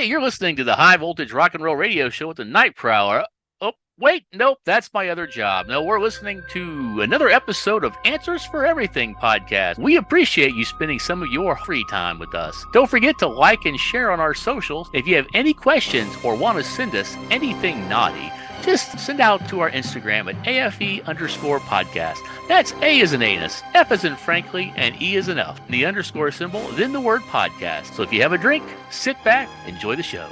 you're listening to the High Voltage Rock and Roll Radio Show with the Night Prowler. Oh, wait, nope, that's my other job. No, we're listening to another episode of Answers for Everything podcast. We appreciate you spending some of your free time with us. Don't forget to like and share on our socials. If you have any questions or want to send us anything naughty, just send out to our Instagram at AFE_podcast. That's A as in anus, F as in frankly, and E as in elf. The underscore symbol, then the word podcast. So if you have a drink, sit back, enjoy the show.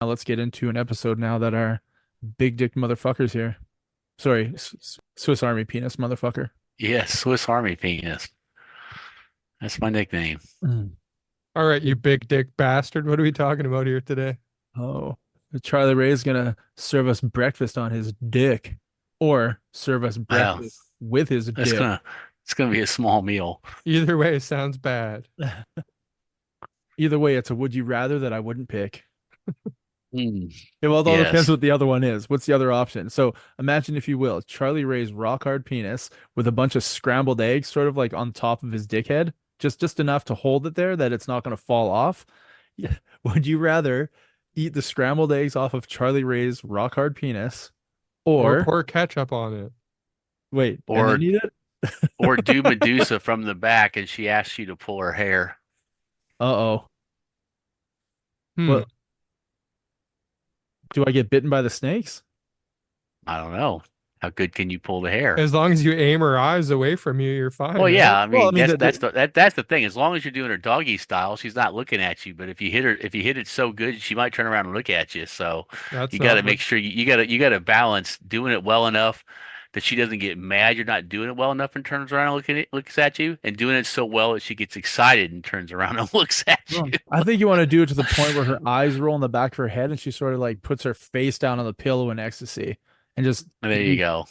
Now let's get into an episode now that our big dick motherfucker's here. Sorry, Swiss Army penis motherfucker. Yes, Swiss Army penis. That's my nickname. All right, you big dick bastard. What are we talking about here today? Oh, Charlie Ray's gonna serve us breakfast on his dick, or serve us breakfast with his dick. It's gonna be a small meal. Either way, sounds bad. Either way, it's a would you rather that I wouldn't pick. Yeah, well, it all depends what the other one is. What's the other option? So imagine, if you will, Charlie Ray's rock hard penis with a bunch of scrambled eggs sort of like on top of his dickhead. Just enough to hold it there that it's not going to fall off. Would you rather eat the scrambled eggs off of Charlie Ray's rock hard penis, or pour ketchup on it? Wait, or eat it, or do Medusa from the back and she asks you to pull her hair? What? Do I get bitten by the snakes? I don't know. How good can you pull the hair? As long as you aim her eyes away from you, you're fine. Well, yeah. I mean, well, that's the thing. As long as you're doing her doggy style, she's not looking at you. But if you hit it so good, she might turn around and look at you. So you got to make sure you got to balance doing it well enough that she doesn't get mad you're not doing it well enough and turns around and looks at you, and doing it so well that she gets excited and turns around and looks at you. I think you want to do it to the point where her eyes roll in the back of her head and she sort of like puts her face down on the pillow in ecstasy and just. And there you go.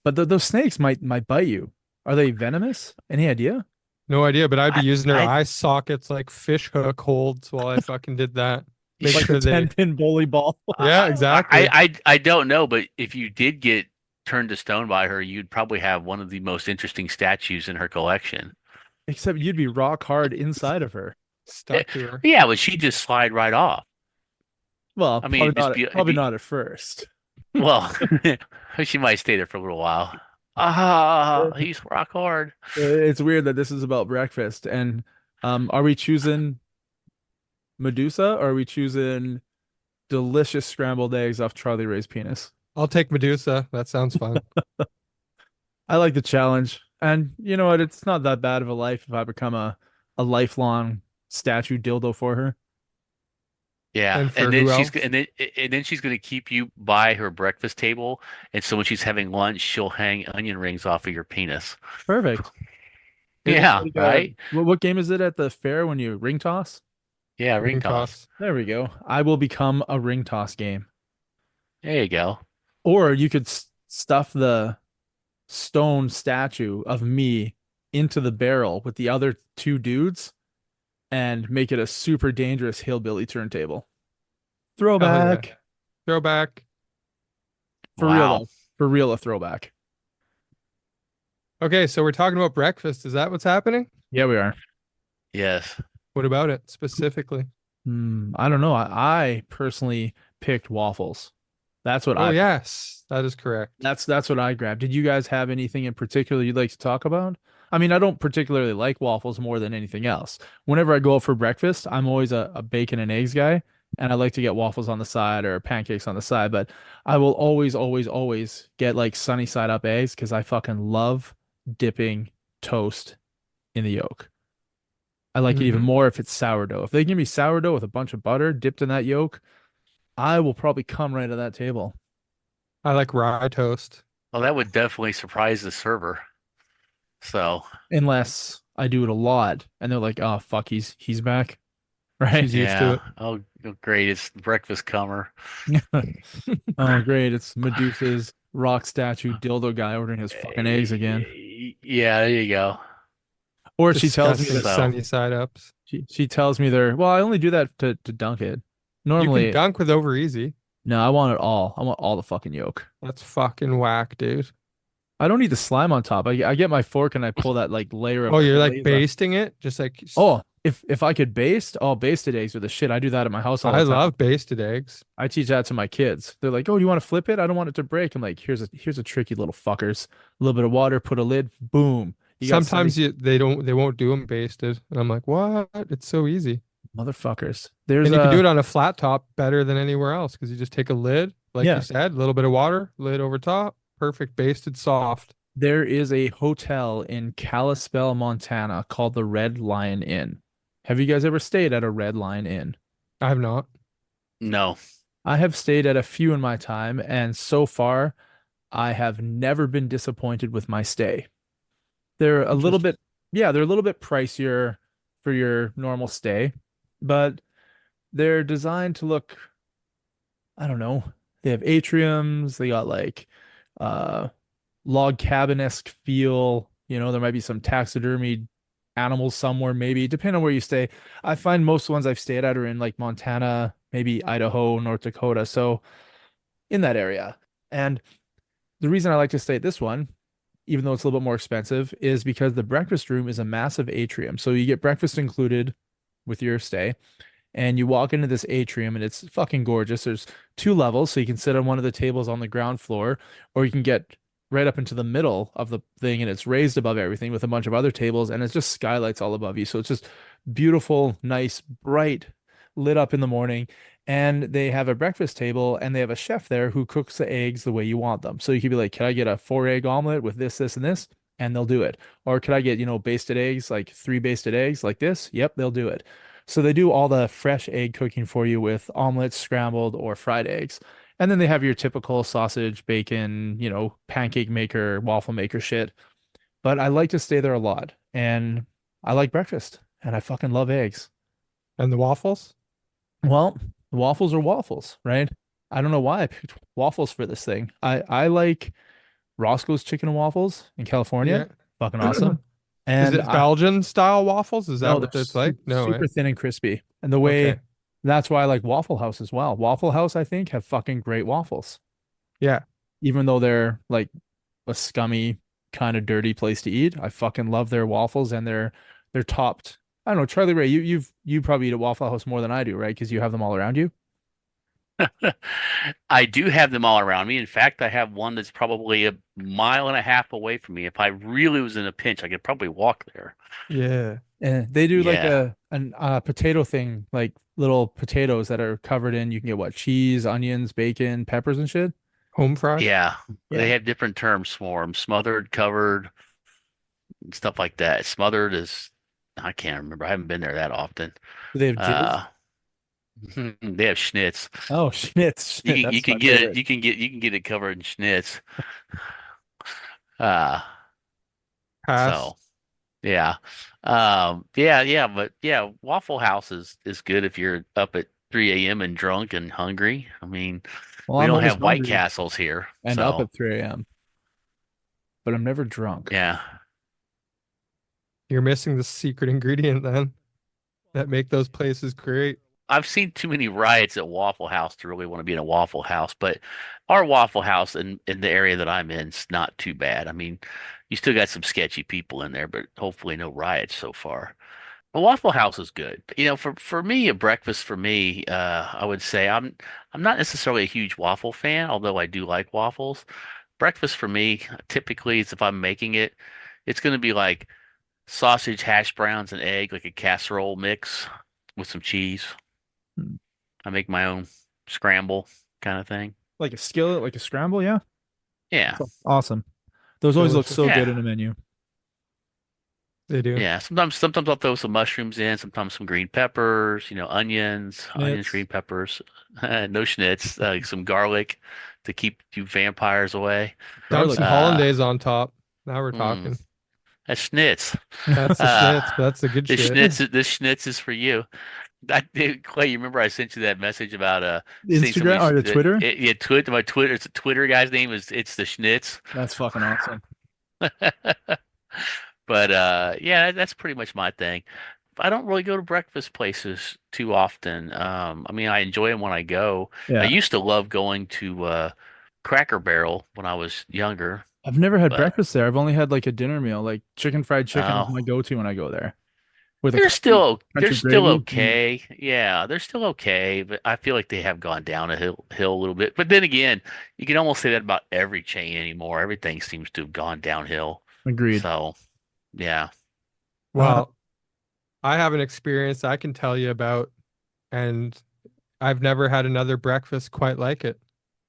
But those snakes might bite you. Are they venomous? Any idea? No idea, but I'd be using her eye sockets like fish hook holds while I fucking did that. Make like sure a 10-pin bowling ball. Yeah, exactly. I don't know, but if you did get turned to stone by her, you'd probably have one of the most interesting statues in her collection. Except you'd be rock hard inside of her. Stuck to her. Yeah, but she'd just slide right off. Well, I mean, probably not at first. Well, she might stay there for a little while. He's rock hard. It's weird that this is about breakfast. And are we choosing Medusa, or are we choosing delicious scrambled eggs off Charlie Ray's penis? I'll take Medusa. That sounds fun. I like the challenge. And you know what? It's not that bad of a life if I become a lifelong statue dildo for her. Yeah, and then she's gonna keep you by her breakfast table, and so when she's having lunch, she'll hang onion rings off of your penis. Perfect. Yeah, right. What game is it at the fair when you ring toss? Yeah, ring toss. There we go. I will become a ring toss game. There you go. Or you could stuff the stone statue of me into the barrel with the other two dudes and make it a super dangerous hillbilly turntable. Throwback. Yeah. Throwback. For real, for real, a throwback. Okay, so we're talking about breakfast. Is that what's happening? Yeah, we are. Yes. What about it specifically? I don't know. I personally picked waffles. That's what yes, that is correct. That's what I grabbed. Did you guys have anything in particular you'd like to talk about? I mean, I don't particularly like waffles more than anything else. Whenever I go out for breakfast, I'm always a bacon and eggs guy, and I like to get waffles on the side or pancakes on the side, but I will always, always, always get like sunny side up eggs because I fucking love dipping toast in the yolk. I like it even more if it's sourdough. If they give me sourdough with a bunch of butter dipped in that yolk, I will probably come right to that table. I like rye toast. Well, that would definitely surprise the server. So unless I do it a lot and they're like, "Oh fuck, he's back," right? He's used to it. Oh, great! It's breakfast comer. Oh, great! It's Medusa's rock statue dildo guy ordering his fucking eggs again. Yeah, there you go. Or she tells me the sunny side ups. She tells me they're well. I only do that to dunk it. Normally, you can dunk with over easy. No, I want it all. I want all the fucking yolk. That's fucking whack, dude. I don't need the slime on top. I get my fork and I pull that like layer of Oh, you're like glaze on. basting it, just like Oh, if I could baste, oh, basted eggs are the shit. I do that at my house all I the time. love basted eggs. I teach that to my kids. They're like, "Oh, do you want to flip it? I don't want it to break." I'm like, "Here's a tricky little fuckers. A little bit of water, put a lid, boom. You got sunny Sometimes they won't do them basted, and I'm like, what? It's so easy, motherfuckers." There's and you can do a it on a flat top better than anywhere else because you just take a lid, like you yeah, said, a little bit of water, lid over top, perfect basted soft. there is a hotel in Kalispell, Montana called the Red Lion Inn. Have you guys ever stayed at a Red Lion Inn? I have not. No. I have stayed at a few in my time, and so far, I have never been disappointed with my stay. They're a little Interesting. bit, yeah, they're a little bit pricier for your normal stay, but they're designed to look, I don't know, they have atriums, they got like uh log cabin-esque feel, there might be some taxidermy animals somewhere, maybe, depending on where you stay. I find most ones I've stayed at are in like Montana, maybe Idaho, North Dakota, so in that area. And the reason I like to stay at this one, even though it's a little bit more expensive, is because the breakfast room is a massive atrium. So you get breakfast included with your stay, and you walk into this atrium, and it's fucking gorgeous. There's two levels, so you can sit on one of the tables on the ground floor, or you can get right up into the middle of the thing, and it's raised above everything with a bunch of other tables, and it's just skylights all above you. So it's just beautiful, nice, bright, lit up in the morning. And they have a breakfast table, and they have a chef there who cooks the eggs the way you want them. So you could be like, "Can I get a 4 egg omelet with this, this, and this?" And they'll do it. Or could I get, basted eggs, like 3 basted eggs like this? Yep, they'll do it. So they do all the fresh egg cooking for you with omelets, scrambled, or fried eggs. And then they have your typical sausage, bacon, pancake maker, waffle maker shit. But I like to stay there a lot. And I like breakfast. And I fucking love eggs. And the waffles? Well, waffles are waffles, right? I don't know why I picked waffles for this thing. I like Roscoe's Chicken and Waffles in California. Yeah. Fucking awesome. Is And it Belgian style waffles? Is no, that they're what it's like? No, eh? super thin and crispy. And the way Okay. that's why I like Waffle House as well. Waffle House, I think, have fucking great waffles, Yeah. even though they're like a scummy, kind of dirty place to eat. I fucking love their waffles, and they're topped. I don't know, Charlie Ray, you probably eat at Waffle House more than I do, right? Because you have them all around you. I do have them all around me. In fact, I have one that's probably a mile and a half away from me. If I really was in a pinch, I could probably walk there. Yeah. And they do like Yeah. a potato thing, like little potatoes that are covered in. You can get what, cheese, onions, bacon, peppers, and shit. Home fry? Yeah. They Yeah. have different terms for them. Smothered, covered, and stuff like that. Smothered is, I can't remember. I haven't been there that often. Do they have jizz? Uh, they have schnitz. Oh, schnitz. You Shit, can, you that's my can get it. favorite. You can get it covered in schnitz. Uh, Pass. so yeah. But yeah, Waffle House is good if you're up at 3 a.m. and drunk and hungry. I mean, Well, we I'm don't always have White hungry Castles here, and up so at 3 a.m., but I'm never drunk. yeah. You're missing the secret ingredient then that make those places great. I've seen too many riots at Waffle House to really want to be in a Waffle House, but our Waffle House in the area that I'm in is not too bad. I mean, you still got some sketchy people in there, but hopefully no riots so far. A Waffle House is good. For me, a breakfast for me, I would say I'm not necessarily a huge waffle fan, although I do like waffles. Breakfast for me, typically, is if I'm making it, it's going to be like sausage, hash browns, and egg, like a casserole mix with some cheese. Hmm. I make my own scramble kind of thing. Like a skillet, like a scramble, yeah. Yeah, Awesome. Those always look so Delicious. good yeah, in a menu. They do. yeah. Sometimes I'll throw some mushrooms in, sometimes some green peppers, onions, Schnitz, green peppers, no schnitz, some garlic to keep you vampires away. Dump garlic. some Uh, hollandaise on top. Now we're mm, talking. that's schnitz. That's the Uh, schnitz, but that's the good this shit. schnitz is for you. Clay, you remember I sent you that message about seeing Instagram or the Twitter? yeah, my Twitter, it's a Twitter guy's name is it's the schnitz. That's fucking awesome. But yeah, that's pretty much my thing. I don't really go to breakfast places too often. I mean, I enjoy them when I go. I Yeah. used to love going to Cracker Barrel when I was younger. I've never had But breakfast there. I've only had like a dinner meal. Like chicken fried chicken is oh, my go-to when I go there with a they're country still gravy. okay. Yeah, they're still okay, but I feel like they have gone down a hill a little bit. But then again, you can almost say that about every chain anymore. Everything seems to have gone downhill. Agreed. So, yeah. Uh, Well, I have an experience I can tell you about, and I've never had another breakfast quite like it.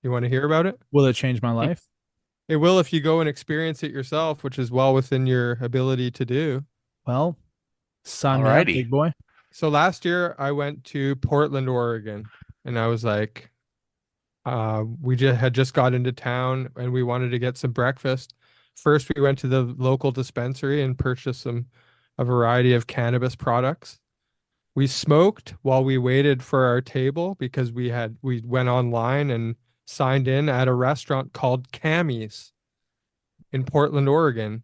You want to hear about it? will it change my life? It will if you go and experience it yourself, which is well within your ability to do. Well, sign me up, Alrighty. big boy. So last year I went to Portland, Oregon, and I was like, we just had just got into town and we wanted to get some breakfast. First, we went to the local dispensary and purchased a variety of cannabis products. We smoked while we waited for our table because we went online and signed in at a restaurant called Cammy's in Portland, Oregon.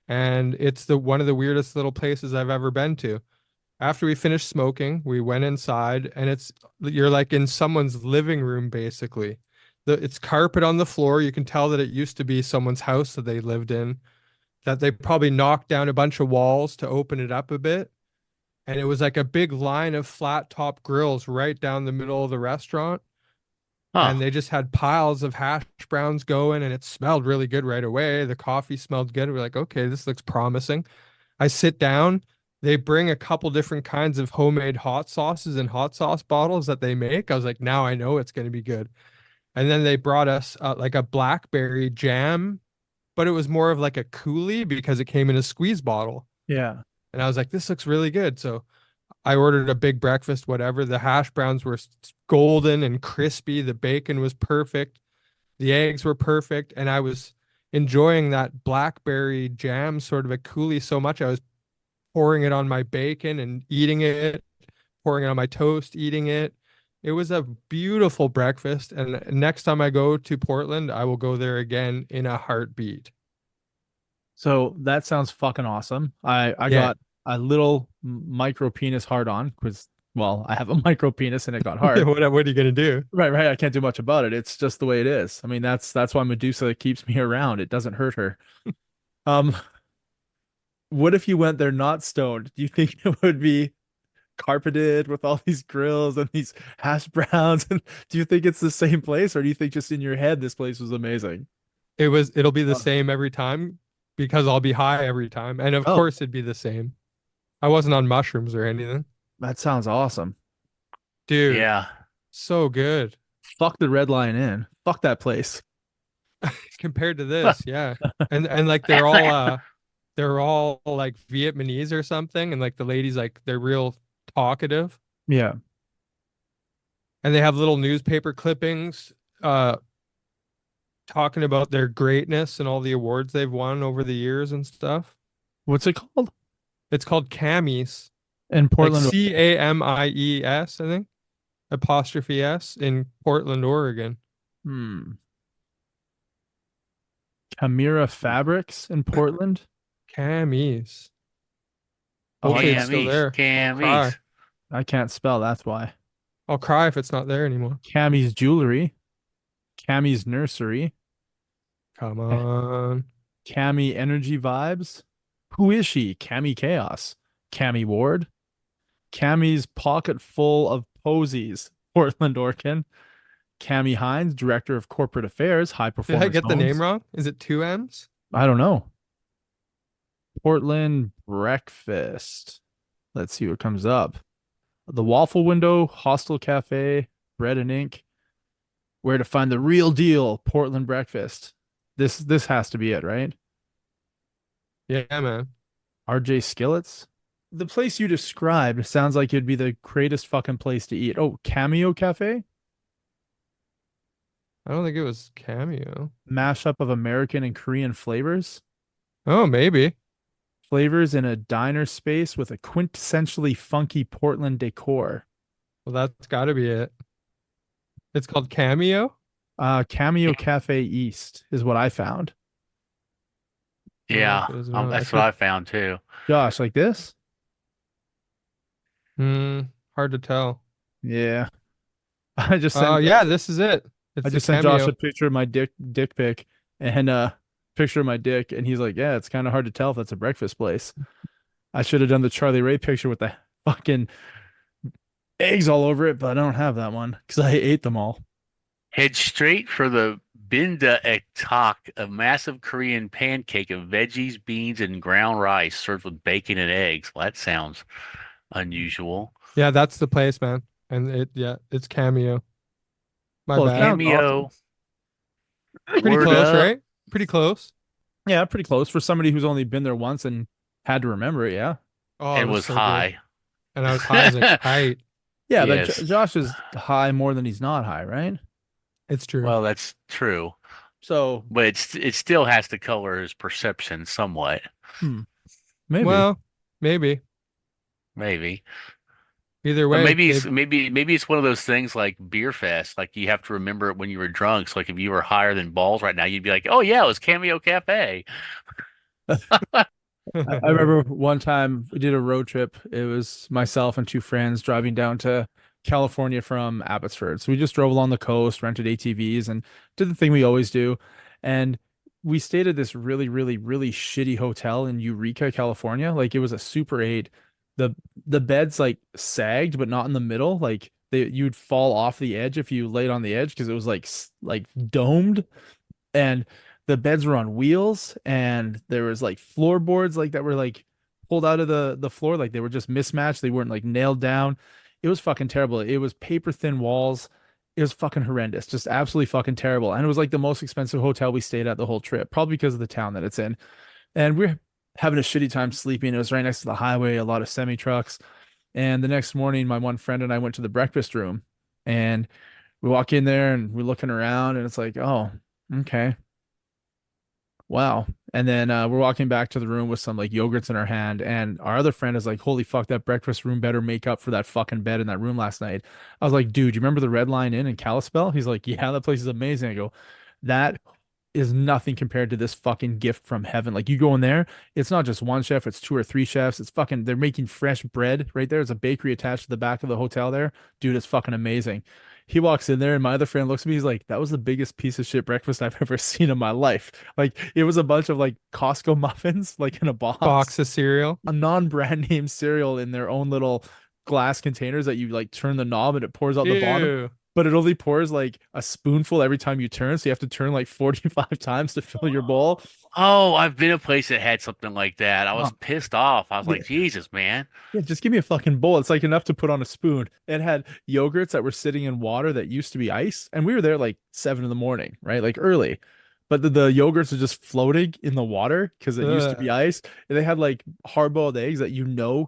And it's the one of the weirdest little places I've ever been to. After we finished smoking, we went inside and you're like in someone's living room basically. It's carpet on the floor. You can tell that it used to be someone's house that they lived in, that they probably knocked down a bunch of walls to open it up a bit. And it was like a big line of flat top grills right down the middle of the restaurant. Huh. And they just had piles of hash browns going and it smelled really good right away. The coffee smelled good. We're like, okay, this looks promising. I sit down. They bring a couple different kinds of homemade hot sauces and hot sauce bottles that they make. I was like, now I know it's going to be good. And then they brought us like a blackberry jam, but it was more of like a coulis because it came in a squeeze bottle. Yeah. And I was like, this looks really good. So I ordered a big breakfast, whatever. The hash browns were golden and crispy. The bacon was perfect. The eggs were perfect. And I was enjoying that blackberry jam, sort of a coulis, so much. I was pouring it on my bacon and eating it, pouring it on my toast, eating it. It was a beautiful breakfast. And next time I go to Portland, I will go there again in a heartbeat. So that sounds fucking awesome. I Yeah. got a little micro penis hard on because well, I have a micro penis and it got hard. What are you gonna do? Right, right. I can't do much about it. It's just the way it is. I mean, that's why Medusa keeps me around. It doesn't hurt her. Um, what if you went there not stoned? Do you think it would be carpeted with all these grills and these hash browns? And do you think it's the same place, or do you think just in your head this place was amazing? It'll be the Oh, same every time because I'll be high every time. And of oh, course it'd be the same. I wasn't on mushrooms or anything. that sounds awesome. Dude, Yeah. so good. Fuck the Red Lion Inn. Fuck that place. Compared to this, yeah. And like they're all like Vietnamese or something, and like the ladies like they're real talkative. Yeah. And they have little newspaper clippings uh talking about their greatness and all the awards they've won over the years and stuff. What's it called? It's called Camies. In Like Portland. Camies, I think. Apostrophe S in Portland, Oregon. Hmm. Chimera Fabrics in Portland. Camies. Oh, Hopefully it's still there. I'll cry. I can't spell. That's why. I'll cry if it's not there anymore. Cammy's Jewelry. Cammy's Nursery. Come eh, on. Cammy Energy Vibes. Who is she? Cammy Chaos. Cammy Ward. Cammy's Pocket Full of Posies. Portland, Oregon. Cammy Hines, Director of Corporate Affairs, High Did I Performance get the Homes. name wrong? Is it two M's? I don't know. Portland Breakfast. Let's see what comes up. The Waffle Window, Hostel Cafe, Bread and Ink. Where to find the real deal Portland breakfast. This has to be it, right? Yeah, man. RJ Skillets. The place you described sounds like it'd be the greatest fucking place to eat. Oh, Cameo Cafe? I don't think it was Cameo. Mashup of American and Korean flavors. Oh, maybe. Flavors in a diner space with a quintessentially funky Portland decor. Well, that's got to be it. It's called Cameo. Cameo Cafe East is what I found. Yeah. That's what I found too. Josh, like this? Hard to tell. Yeah. I just sent Yeah, this is it. I It's the just sent Josh Cameo. a picture of my dick pic and picture of my dick, and he's like, "Yeah, it's kind of hard to tell if that's a breakfast place." I should have done the Charlie Ray picture with the fucking eggs all over it, but I don't have that one because I ate them all. Head straight for the binda ek tak, a massive Korean pancake of veggies, beans, and ground rice served with bacon and eggs. Well, that sounds unusual. Yeah, that's the place, man. And it's Cameo. My Well, it bad. sounds awesome. Cameo. Pretty Word close, up. right? Pretty close. Yeah, pretty close for somebody who's only been there once and had to remember it. Yeah. Oh, it And was so good. high. And I was high as a kite. Yeah, Yes. but Josh is high more than he's not high, right? It's true. Well, that's true. So But it still has to color his perception somewhat. maybe. Well, maybe. Maybe. Either But way, maybe it's one of those things like Beer Fest. Like you have to remember it when you were drunk. So like if you were higher than balls right now, you'd be like, "Oh yeah, it was Cameo Cafe." I remember one time we did a road trip. It was myself and two friends driving down to California from Abbotsford. So we just drove along the coast, rented ATVs, and did the thing we always do. And we stayed at this really, really, really shitty hotel in Eureka, California. Like it was a Super 8. The beds like sagged, but not in the middle. Like you'd fall off the edge if you laid on the edge because it was like domed. And the beds were on wheels, and there was like floorboards like that were like pulled out of the floor, like they were just mismatched. They weren't like nailed down. It was fucking terrible. It was paper thin walls. It was fucking horrendous, just absolutely fucking terrible. And it was like the most expensive hotel we stayed at the whole trip, probably because of the town that it's in. And we're having a shitty time sleeping. It was right next to the highway, a lot of semi trucks. And the next morning, my one friend and I went to the breakfast room, and we walk in there and we're looking around, and it's like, oh, okay. Wow. And then we're walking back to the room with some like yogurts in our hand. And our other friend is like, holy fuck, that breakfast room better make up for that fucking bed in that room last night. I was like, dude, you remember the Red Lion Inn in Kalispell? He's like, yeah, that place is amazing. I go, that is nothing compared to this fucking gift from heaven. Like you go in there, it's not just one chef, it's two or three chefs. It's fucking, they're making fresh bread right there. There's a bakery attached to the back of the hotel there. Dude, it's fucking amazing. He walks in there, and my other friend looks at me. He's like, that was the biggest piece of shit breakfast I've ever seen in my life. Like it was a bunch of like Costco muffins, like in a box of cereal. a non-brand name cereal in their own little glass containers that you like turn the knob and it pours out the bottom. Ew. But it only pours like a spoonful every time you turn, so you have to turn like 45 times to fill your bowl. Oh, I've been a place that had something like that. I was Oh. pissed off. I was Yeah. like, Jesus, man. Yeah, just give me a fucking bowl. It's like enough to put on a spoon. It had yogurts that were sitting in water that used to be ice, and we were there like 7 in the morning, right? Like early. But the yogurts are just floating in the water because it used to be ice. And they had like hard-boiled eggs that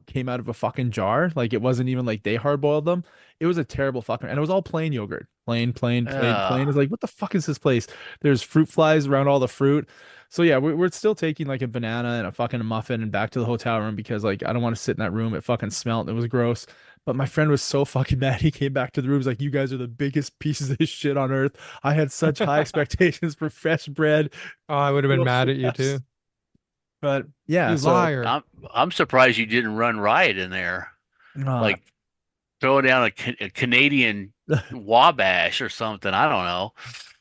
came out of a fucking jar. Like it wasn't even like they hard-boiled them. It was a terrible fucking, and it was all plain yogurt. Plain, plain, plain, plain. It's like, what the fuck is this place? There's fruit flies around all the fruit. So yeah, we're still taking like a banana and a fucking muffin and back to the hotel room because like I don't want to sit in that room. It fucking smelled. It was gross. But my friend was so fucking mad. He came back to the room. He's like, "You guys are the biggest pieces of shit on earth. I had such high expectations for fresh bread." Oh, I would have been Little mad at you chefs. too. But yeah, You so liar. I'm surprised you didn't run riot in there. Like throw down a Canadian Wabash or something. I don't know.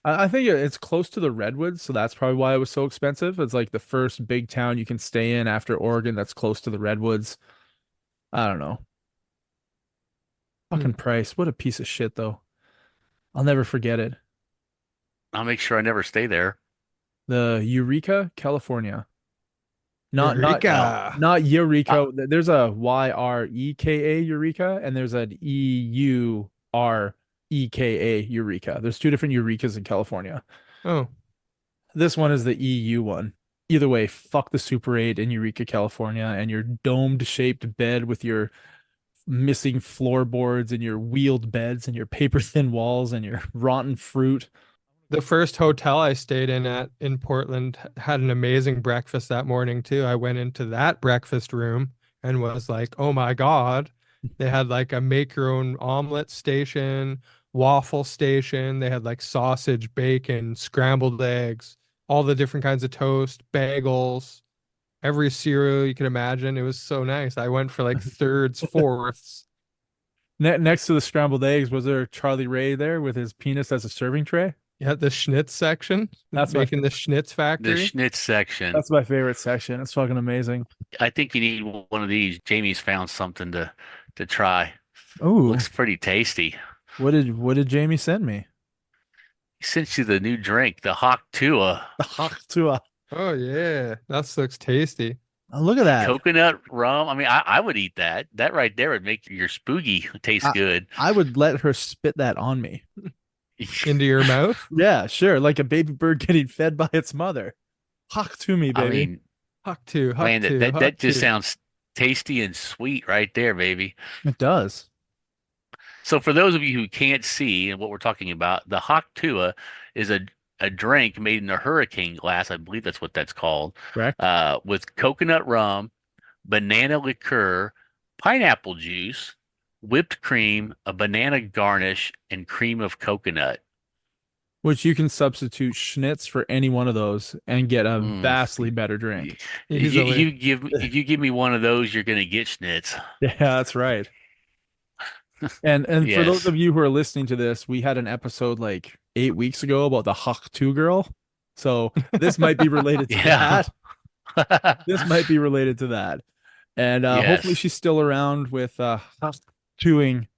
I think it's close to the Redwoods, so that's probably why it was so expensive. It's like the first big town you can stay in after Oregon that's close to the Redwoods. I don't know. Fucking price. What a piece of shit, though. I'll never forget it. I'll make sure I never stay there. The Eureka, California. Eureka. Not Eureka. There's a Yreka Eureka, and there's an Eureka Eureka. There's two different Eurekas in California. Oh, This one is the EU one. Either way, fuck the Super 8 in Eureka, California, and your domed shaped bed with your missing floorboards and your wheeled beds and your paper thin walls and your rotten fruit. the first hotel I stayed in Portland had an amazing breakfast that morning too. I went into that breakfast room and was like, "Oh my God." They had like a make your own omelet station, waffle station. They had like sausage, bacon, scrambled eggs, all the different kinds of toast, bagels, every cereal you could imagine. It was so nice. I went for like thirds, fourths. Next to the scrambled eggs, was there Charlie Ray there with his penis as a serving tray? Yeah, the schnitz section. That's my making the schnitz The factory. schnitz section. That's my favorite section. It's fucking amazing. I think you need one of these. Jamie's found something to try. Ooh, Looks pretty tasty. what did Jamie send me? He sent you the new drink, the Hawk Tua. The Haktua. Oh yeah, that looks tasty. Oh, look at that. Coconut rum. I mean, I would eat that. That right there would make your spooky taste I, good. I would let her spit that on me. Into your mouth. Yeah, sure. Like a baby bird getting fed by its mother. Hawk to me, I baby. mean, Huck man, two, that Huck just two. sounds tasty and sweet right there, baby. It does. So for those of you who can't see and what we're talking about, the Hawk Tua is a drink made in a hurricane glass. I believe that's what that's called. Correct. With coconut rum, banana liqueur, pineapple juice, whipped cream, a banana garnish, and cream of coconut. Which you can substitute schnitz for any one of those and get a Mm. vastly better drink. Easily. If you give me one of those, you're gonna get schnitz. Yeah, that's right. And for those Yes. of you who are listening to this, we had an episode like 8 weeks ago about the Hawk 2 girl. So this might be related to Yeah. that. This might be related to that. And hopefully Yes. she's still around with Hawk 2ing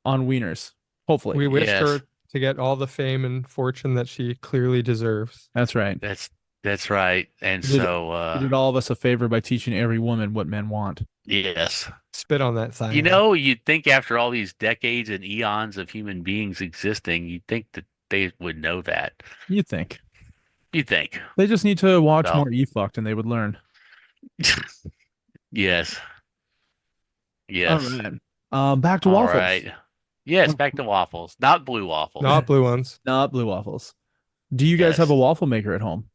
on wieners. Hopefully. We wish Yes. her to get all the fame and fortune that she clearly deserves. That's right. That's right. And You did- so You did all of us a favor by teaching every woman what men want. yes. Spit on that thigh. You know, you'd think after all these decades and eons of human beings existing, you'd think that they would know that. You think. You'd think. They just need to watch Well. more E-Fucked and they would learn. Yes. All Yes. right. Back to All waffles. right. Yes, back to waffles. Not blue waffles. Not blue ones. Not blue waffles. Do you guys have a Yes. waffle maker at home?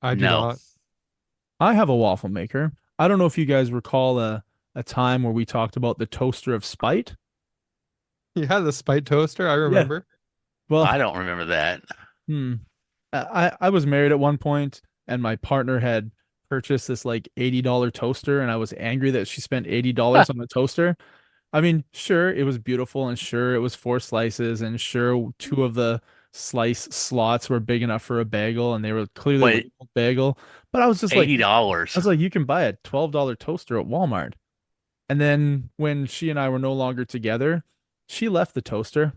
I do No. not. I have a waffle maker. I don't know if you guys recall a time where we talked about the toaster of spite. Yeah, the spite toaster. I remember. Well, I don't remember that. I was married at one point and my partner had purchased this like $80 toaster and I was angry that she spent $80 on the toaster. I mean, sure, it was beautiful and sure it was 4 slices and sure two of the slice slots were big enough for a bagel and they were clearly Wait. labeled bagel. But I was just like, $80. I was like, you can buy a $12 toaster at Walmart. And then when she and I were no longer together, she left the toaster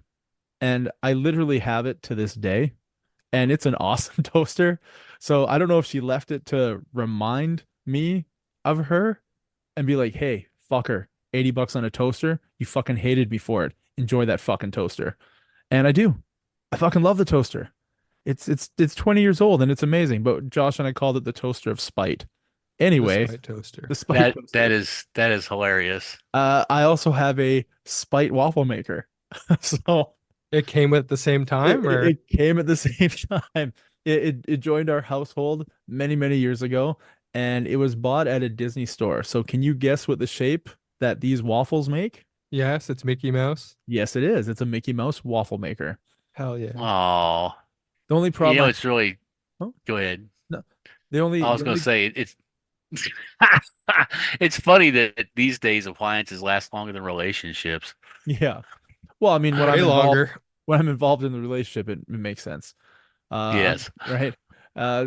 and I literally have it to this day. And it's an awesome toaster. So I don't know if she left it to remind me of her and be like, hey, fucker, $80 on a toaster. You fucking hated me for it. Enjoy that fucking toaster. And I do. I fucking love the toaster. It's 20 years old and it's amazing. But Josh and I called it the toaster of spite. Anyway, The spite toaster. the spite toaster. That is hilarious. I also have a spite waffle maker. So It came at the same time, or it came at the same time. It joined our household many, many years ago, and it was bought at a Disney store. So can you guess what the shape that these waffles make? yes, it's Mickey Mouse. Yes, it is. It's a Mickey Mouse waffle maker. Hell yeah. Oh, The only you problem, know, it's really. Oh. Go ahead. the only, I was the going only- to say it's. It's funny that these days appliances last longer than relationships. yeah. Well, I mean, when Way longer. I'm involved in the relationship, it makes sense. Yes. Right.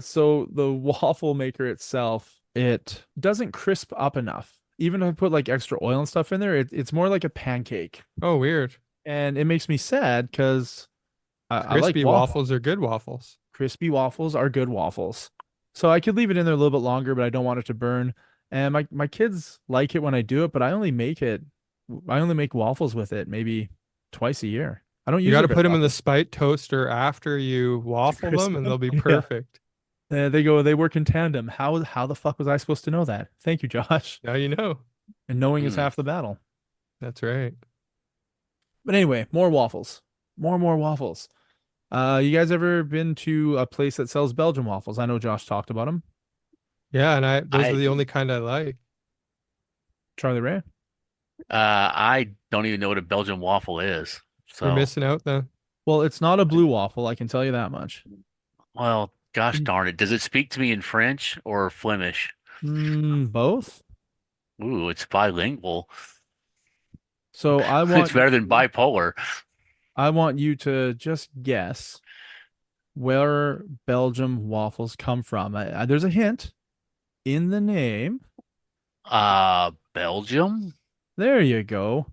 So the waffle maker itself, it doesn't crisp up enough. Even if I put like extra oil and stuff in there, it's more like a pancake. Oh, weird. And it makes me sad because I like Crispy waffles are good waffles. Crispy waffles are good waffles. So I could leave it in there a little bit longer, but I don't want it to burn. And my kids like it when I do it, but I only make waffles with it maybe twice a year. I don't use You got to it very put them in often. the spite toaster after you waffle crisp them, and them? they'll be Yeah. perfect. They work in tandem. How the fuck was I supposed to know that? Thank you, Josh. Now you know. And knowing is Hmm. half the battle. That's right. But anyway, more waffles. More waffles. You guys ever been to a place that sells Belgian waffles? I know Josh talked about them. Yeah, and those I- are the only kind I like. Charlie Ray. I don't even know what a Belgian waffle is. You're So, missing out then. Well, it's not a blue waffle, I can tell you that much. well, gosh Mm. darn it. Does it speak to me in French or Flemish? Both. Ooh, it's bilingual. So It's better than bipolar. I want you to just guess where Belgium waffles come from. There's a hint in the name. Belgium? There you go.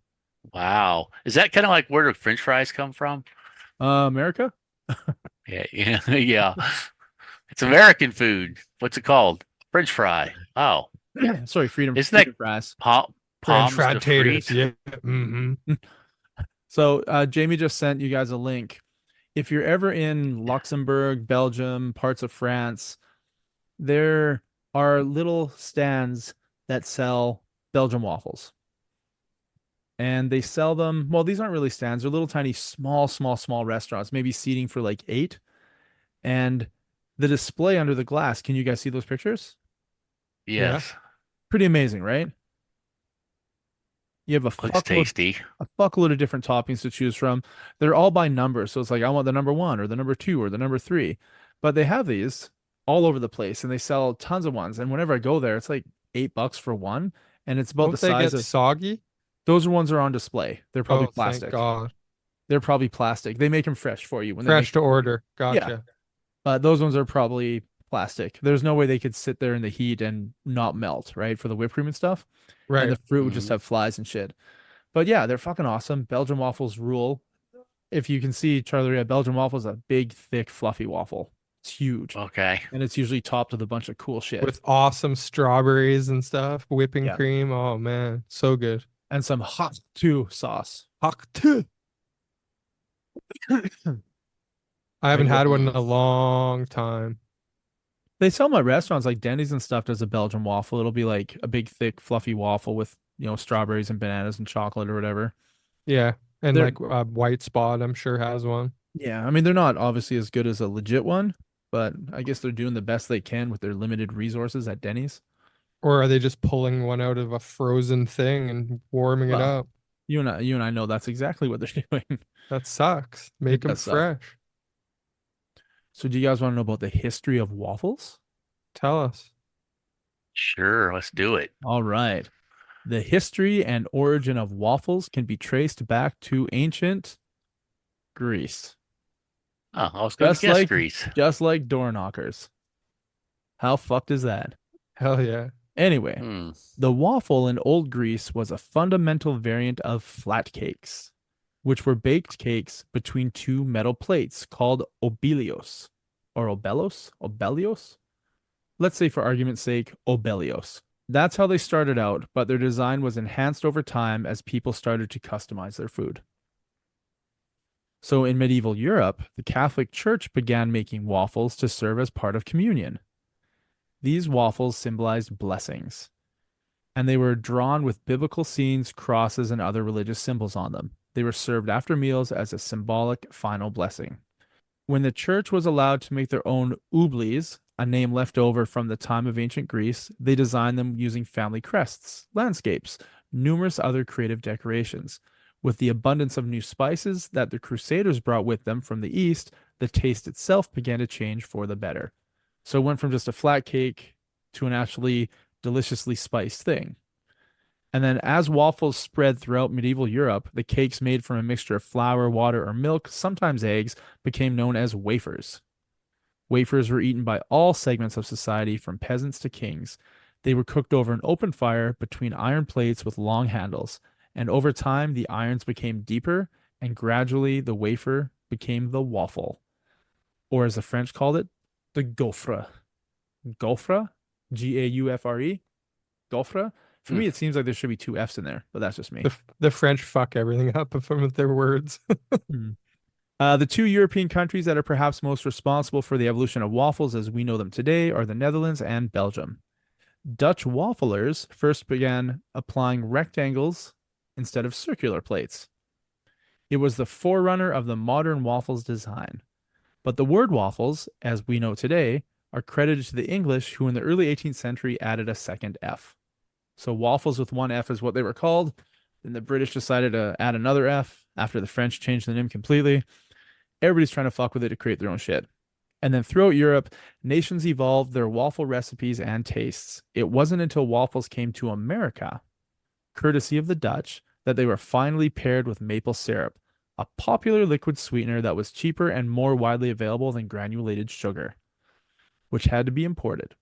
Wow. Is that kind of like where the French fries come from? America? Yeah, yeah, yeah. It's American food. What's it called? French fry. Oh, Sorry, freedom, isn't that freedom fries. French Pommes de fried taters. frites? Yeah. Hmm. So Jamie just sent you guys a link. If you're ever in Luxembourg, Belgium, parts of France, there are little stands that sell Belgian waffles. And they sell them, well, these aren't really stands, they're little tiny, small restaurants, maybe seating for like eight. And the display under the glass, can you guys see those pictures? Yeah. Yes. Pretty amazing, right? You have Looks tasty. a fuckload of different toppings to choose from. They're all by number. So it's like, I want the number one or the number two or the number three. But they have these all over the place and they sell tons of ones. And whenever I go there, it's like $8 for one. And it's about the Don't they size get of soggy? those ones are on display. They're probably Oh, thank plastic. God. They're probably plastic. They make them fresh for you when they Fresh make. to order. Yeah. Gotcha. Those ones are probably plastic. There's no way they could sit there in the heat and not melt, right? For the whipped cream and stuff. And Right. the fruit would just Mhm. have flies and shit. But yeah, they're fucking awesome. Belgian waffles rule. If you can see, Charlie, a Belgian waffle is a big, thick, fluffy waffle. It's huge. Okay. And it's usually topped with a bunch of cool shit. With awesome strawberries and stuff, whipping Yeah. cream. Oh man, so good. And some hot too sauce. Hak too. I haven't had one in Mm. a long time. They sell them at restaurants like Denny's and stuff does a Belgian waffle. It'll be like a big, thick, fluffy waffle with, strawberries and bananas and chocolate or whatever. Yeah. And They're- like White Spot, I'm sure has one. Yeah, I mean, they're not obviously as good as a legit one, but I guess they're doing the best they can with their limited resources at Denny's. Or are they just pulling one out of a frozen thing and warming it Well, up? you and I know that's exactly what they're doing. That sucks. Make them does suck. fresh. So, do you guys want to know about the history of waffles? Tell us. Sure, let's do it. All right. The history and origin of waffles can be traced back to ancient Greece, Oh, I was going to just guess like Greece. just like door knockers. How fucked is that? Hell yeah. Anyway, Hmm. the waffle in Old Greece was a fundamental variant of flat cakes, which were baked cakes between two metal plates called obelios or obelios. Let's say for argument's sake, obelios. That's how they started out, but their design was enhanced over time as people started to customize their food. So in medieval Europe, the Catholic Church began making waffles to serve as part of communion. These waffles symbolized blessings, and they were drawn with biblical scenes, crosses, and other religious symbols on them. They were served after meals as a symbolic final blessing. When the church was allowed to make their own oublis, a name left over from the time of ancient Greece, they designed them using family crests, landscapes, numerous other creative decorations. With the abundance of new spices that the Crusaders brought with them from the East, the taste itself began to change for the better. So it went from just a flat cake to an actually deliciously spiced thing. And then as waffles spread throughout medieval Europe, the cakes made from a mixture of flour, water, or milk, sometimes eggs, became known as wafers. Wafers were eaten by all segments of society, from peasants to kings. They were cooked over an open fire between iron plates with long handles, and over time the irons became deeper, and gradually the wafer became the waffle, or as the French called it, the gaufre. Gaufre? Gaufre? Gaufre? For me, it seems like there should be two F's in there, but that's just me. The French fuck everything up with their words. The two European countries that are perhaps most responsible for the evolution of waffles as we know them today are the Netherlands and Belgium. Dutch wafflers first began applying rectangles instead of circular plates. It was the forerunner of the modern waffles design. But the word waffles, as we know today, are credited to the English, who in the early 18th century added a second F. So waffles with one F is what they were called. Then the British decided to add another F after the French changed the name completely. Everybody's trying to fuck with it to create their own shit. And then throughout Europe, nations evolved their waffle recipes and tastes. It wasn't until waffles came to America, courtesy of the Dutch, that they were finally paired with maple syrup, a popular liquid sweetener that was cheaper and more widely available than granulated sugar, which had to be imported.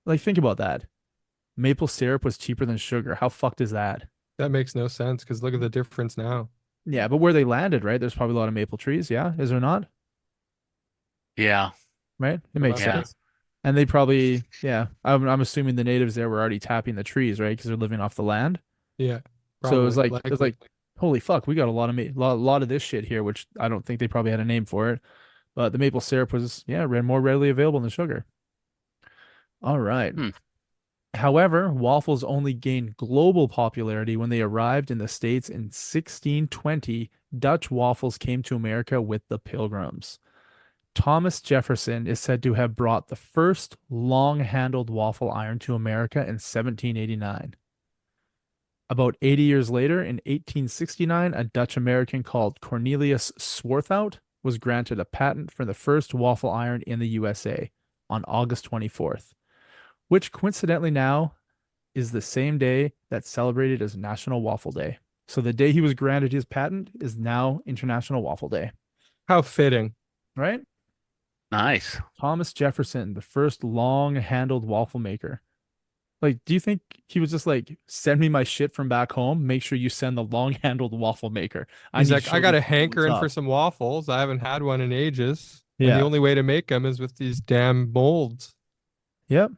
Like, think about that. Maple syrup was cheaper than sugar. How fucked is that? That makes no sense because look at the difference now. Yeah, but where they landed, right? There's probably a lot of maple trees. Yeah, is there not? Yeah. Right? It There makes must be. Yeah. sense. And they probably, yeah, I'm assuming the natives there were already tapping the trees, right? Because they're living off the land. Yeah, So probably it was like, likely. holy fuck, we got a lot of lot of this shit here, which I don't think they probably had a name for it. But the maple syrup was, yeah, more readily available than sugar. All right. Hmm. However, waffles only gained global popularity when they arrived in the States in 1620. Dutch waffles came to America with the Pilgrims. Thomas Jefferson is said to have brought the first long-handled waffle iron to America in 1789. About 80 years later, in 1869, a Dutch American called Cornelius Swarthout was granted a patent for the first waffle iron in the USA on August 24th, which coincidentally now is the same day that's celebrated as National Waffle Day. So the day he was granted his patent is now International Waffle Day, How fitting. right? Nice. Thomas Jefferson, the first long-handled waffle maker. Like, do you think he was just like, send me my shit from back home? Make sure you send the long-handled waffle maker. I He's need to like, I show got these a people what's hankering for up. some waffles. I haven't had one in ages. And the Yeah. only way to make them is with these damn molds. Yep.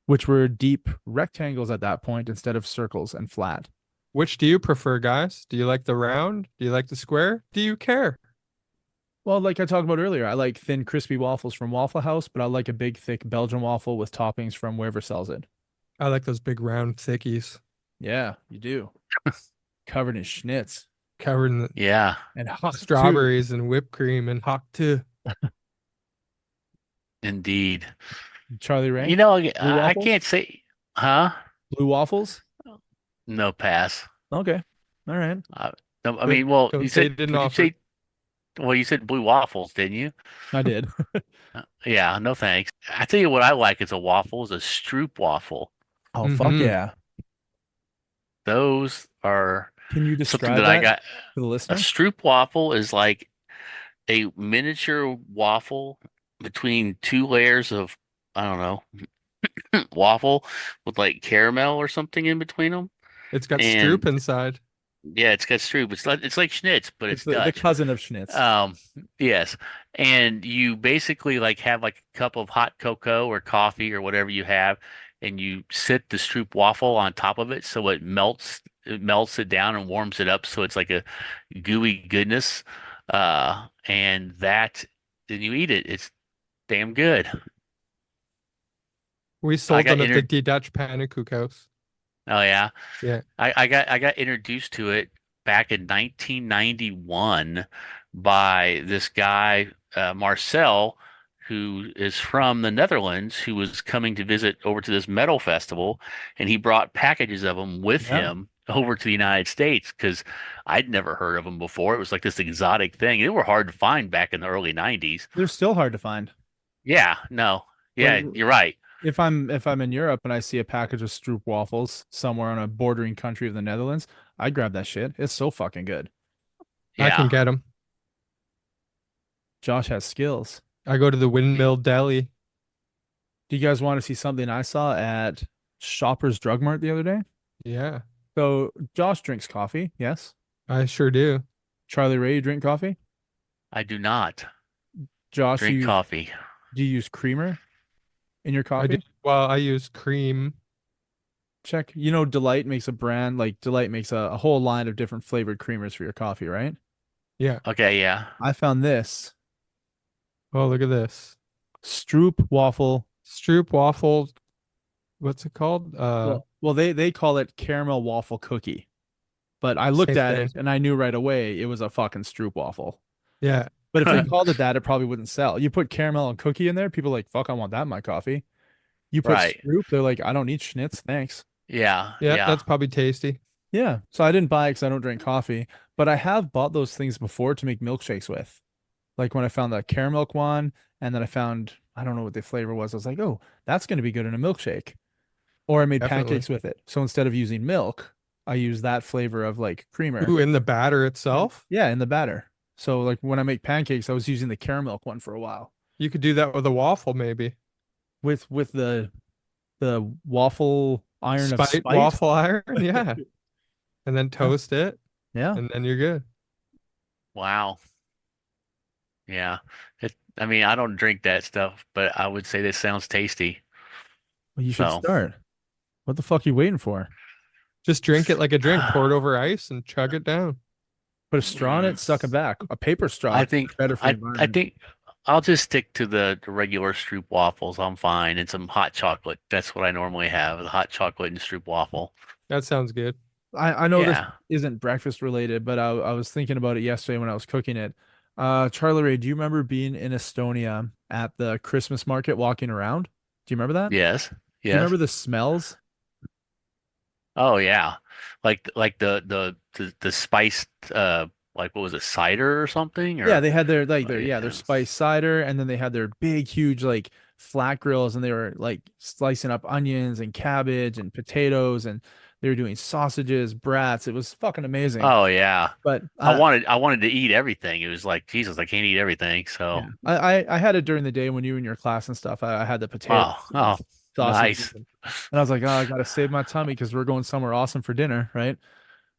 Which were deep rectangles at that point instead of circles and flat. Which do you prefer, guys? Do you like the round? Do you like the square? Do you care? Well, like I talked about earlier, I like thin, crispy waffles from Waffle House, but I like a big, thick Belgian waffle with toppings from wherever sells it. I like those big round thickies Yeah, you do. Covered in schnitz covered in Yeah. and hot too. strawberries and whipped cream and hot too. Indeed. Charlie Ray, You know, blue I waffles, can't say, huh? blue waffles. No pass. Okay, all right. No, I Don't mean, well, don't you say said, you didn't would you offer. say, well, you said blue waffles, didn't you? I did. Yeah, no thanks. I tell you what I like is a waffle, is a Stroop waffle. Oh, fuck Mm-hmm. yeah. Those are Can you something describe that I that got. to the A listener? Stroop waffle is like a miniature waffle between two layers of, I don't know, waffle with like caramel or something in between them. It's got And stroop inside. yeah, it's got Stroop. It's like Schnitz, but It's it's the Dutch. cousin of schnitz. Um, yes. And you basically like have like a cup of hot cocoa or coffee or whatever you have, and you sit the Stroop waffle on top of it so it melts it down and warms it up so it's like a gooey goodness. And that then you eat it. It's damn good. We I sold got them at the inter D Dutch Pannenkoek House. Oh yeah. Yeah. I got introduced to it back in 1991 by this guy, Marcel, who is from the Netherlands, who was coming to visit over to this metal festival, and he brought packages of them with Yeah, him over to the United States because I'd never heard of them before. It was like this exotic thing. They were hard to find back in the early 90s. they're still hard to find. Yeah, no. Like Yeah, you're right. if I'm in Europe and I see a package of Stroop waffles somewhere on a bordering country of the Netherlands, I grab that shit. It's so fucking good. I can Yeah. get them. Josh has skills. I go to the Windmill Deli. Do you guys want to see something I saw at Shoppers Drug Mart the other day? Yeah, So Josh drinks coffee, yes. I sure do. Charlie Ray, you drink coffee? I do not Josh, drink coffee. do you use creamer in your I do. coffee? Well, I use cream. Check. You know, Delight makes a brand, like Delight makes a whole line of different flavored creamers for your coffee, right? Yeah. Okay, yeah. I found this Oh, look at this. Stroop waffle. Stroop waffle. What's it called? Well, they call it caramel waffle cookie. But I looked Same at thing. it and I knew right away it was a fucking Stroop waffle. Yeah. But if they called it that, it probably wouldn't sell. You put caramel and cookie in there, people are like, fuck, I want that in my coffee. You put Right. Stroop, they're like, I don't need schnitz, thanks. Yeah, Yeah, yeah. that's probably tasty. Yeah. So I didn't buy it because I don't drink coffee, but I have bought those things before to make milkshakes with. Like when I found the caramel one, and then I found, I don't know what the flavor was. I was like, oh, that's going to be good in a milkshake. Or I made Definitely. pancakes with it. So instead of using milk, I use that flavor of like creamer. Ooh, in the batter itself? Yeah, in the batter. So like when I make pancakes, I was using the caramel one for a while You could do that with a waffle, maybe. with the waffle iron of Spite spite. waffle iron, yeah. And then Yeah. toast it, Yeah. and then you're good. Wow. Yeah. I mean, I don't drink that stuff, but I would say this sounds tasty. Well, you should So, start. What the fuck are you waiting for? Just drink it like a drink, pour it I over ice and chug it down. Put a straw in it, suck it back. A paper straw, think better for the I environment. think I'll just stick to the regular Stroop waffles. I'm fine. And some hot chocolate. That's what I normally have, the hot chocolate and Stroop waffle. That sounds good. I know this Yeah. isn't breakfast related, but I was thinking about it yesterday when I was cooking it. Charlie Ray, do you remember being in Estonia at the Christmas market walking around? Do you remember that? Yes. Do you Yes. remember the smells? Oh yeah. Like the spiced like what was it, cider or something Yeah, or they had their yeah. spice cider, and then they had their big, huge like flat grills, and they were like slicing up onions and cabbage and potatoes, and they were doing sausages, brats. It was fucking amazing. Oh yeah. But I wanted to eat everything. It was like, Jesus, I can't eat everything. yeah, So, I had it during the day when you were in your class and stuff. I had the potatoes and oh, sausages, nice. and I was like, oh, I gotta save my tummy because we're going somewhere awesome for dinner, right?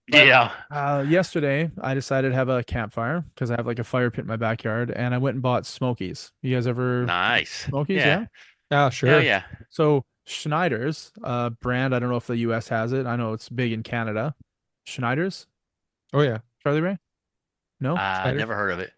But Yeah. yesterday I decided to have a campfire because I have like a fire pit in my backyard, and I went and bought Smokies. You guys ever Nice. Smokies? Yeah. Yeah. Yeah, Yeah, sure. yeah. So Schneider's brand, I don't know if the US has it. I know it's big in Canada. Schneider's, Oh yeah. Charlie Ray? No? I Cider. never heard of it.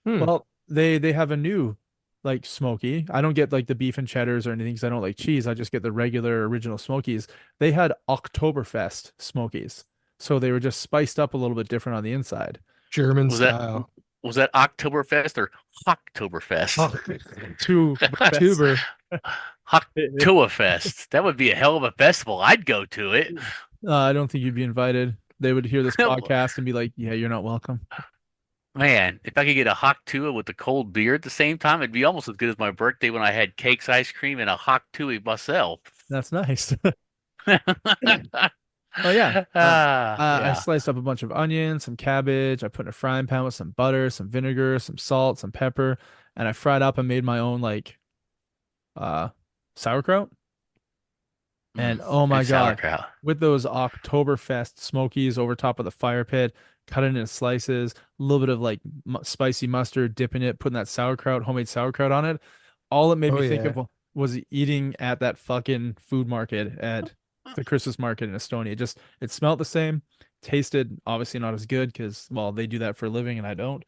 Hmm. Well, they have a new like smoky. I don't get like the beef and cheddars or anything because I don't like cheese. I just get the regular original smokies. They had Oktoberfest smokies. So they were just spiced up a little bit different on the inside. German Was that style. was that Oktoberfest or Hocktoberfest? Oh, two fest. Tuber. Hocktoberfest. That would be a hell of a festival. I'd go to it. I don't think you'd be invited. They would hear this podcast and be like, "Yeah, you're not welcome." Man, if I could get a Hock Tua with a cold beer at the same time, it'd be almost as good as my birthday when I had cakes, ice cream, and a Hock Tua myself. That's nice. Oh yeah. I Yeah. sliced up a bunch of onions, some cabbage. I put in a frying pan with some butter, some vinegar, some salt, some pepper, and I fried up and made my own like uh sauerkraut. And oh my Good God, sauerkraut. with those Oktoberfest smokies over top of the fire pit, cut it into slices, a little bit of like spicy mustard, dipping it, putting that sauerkraut, homemade sauerkraut on it. All it made Oh me think yeah. of was eating at that fucking food market at the Christmas market in Estonia. It smelled the same, tasted obviously not as good because, well, they do that for a living and I don't.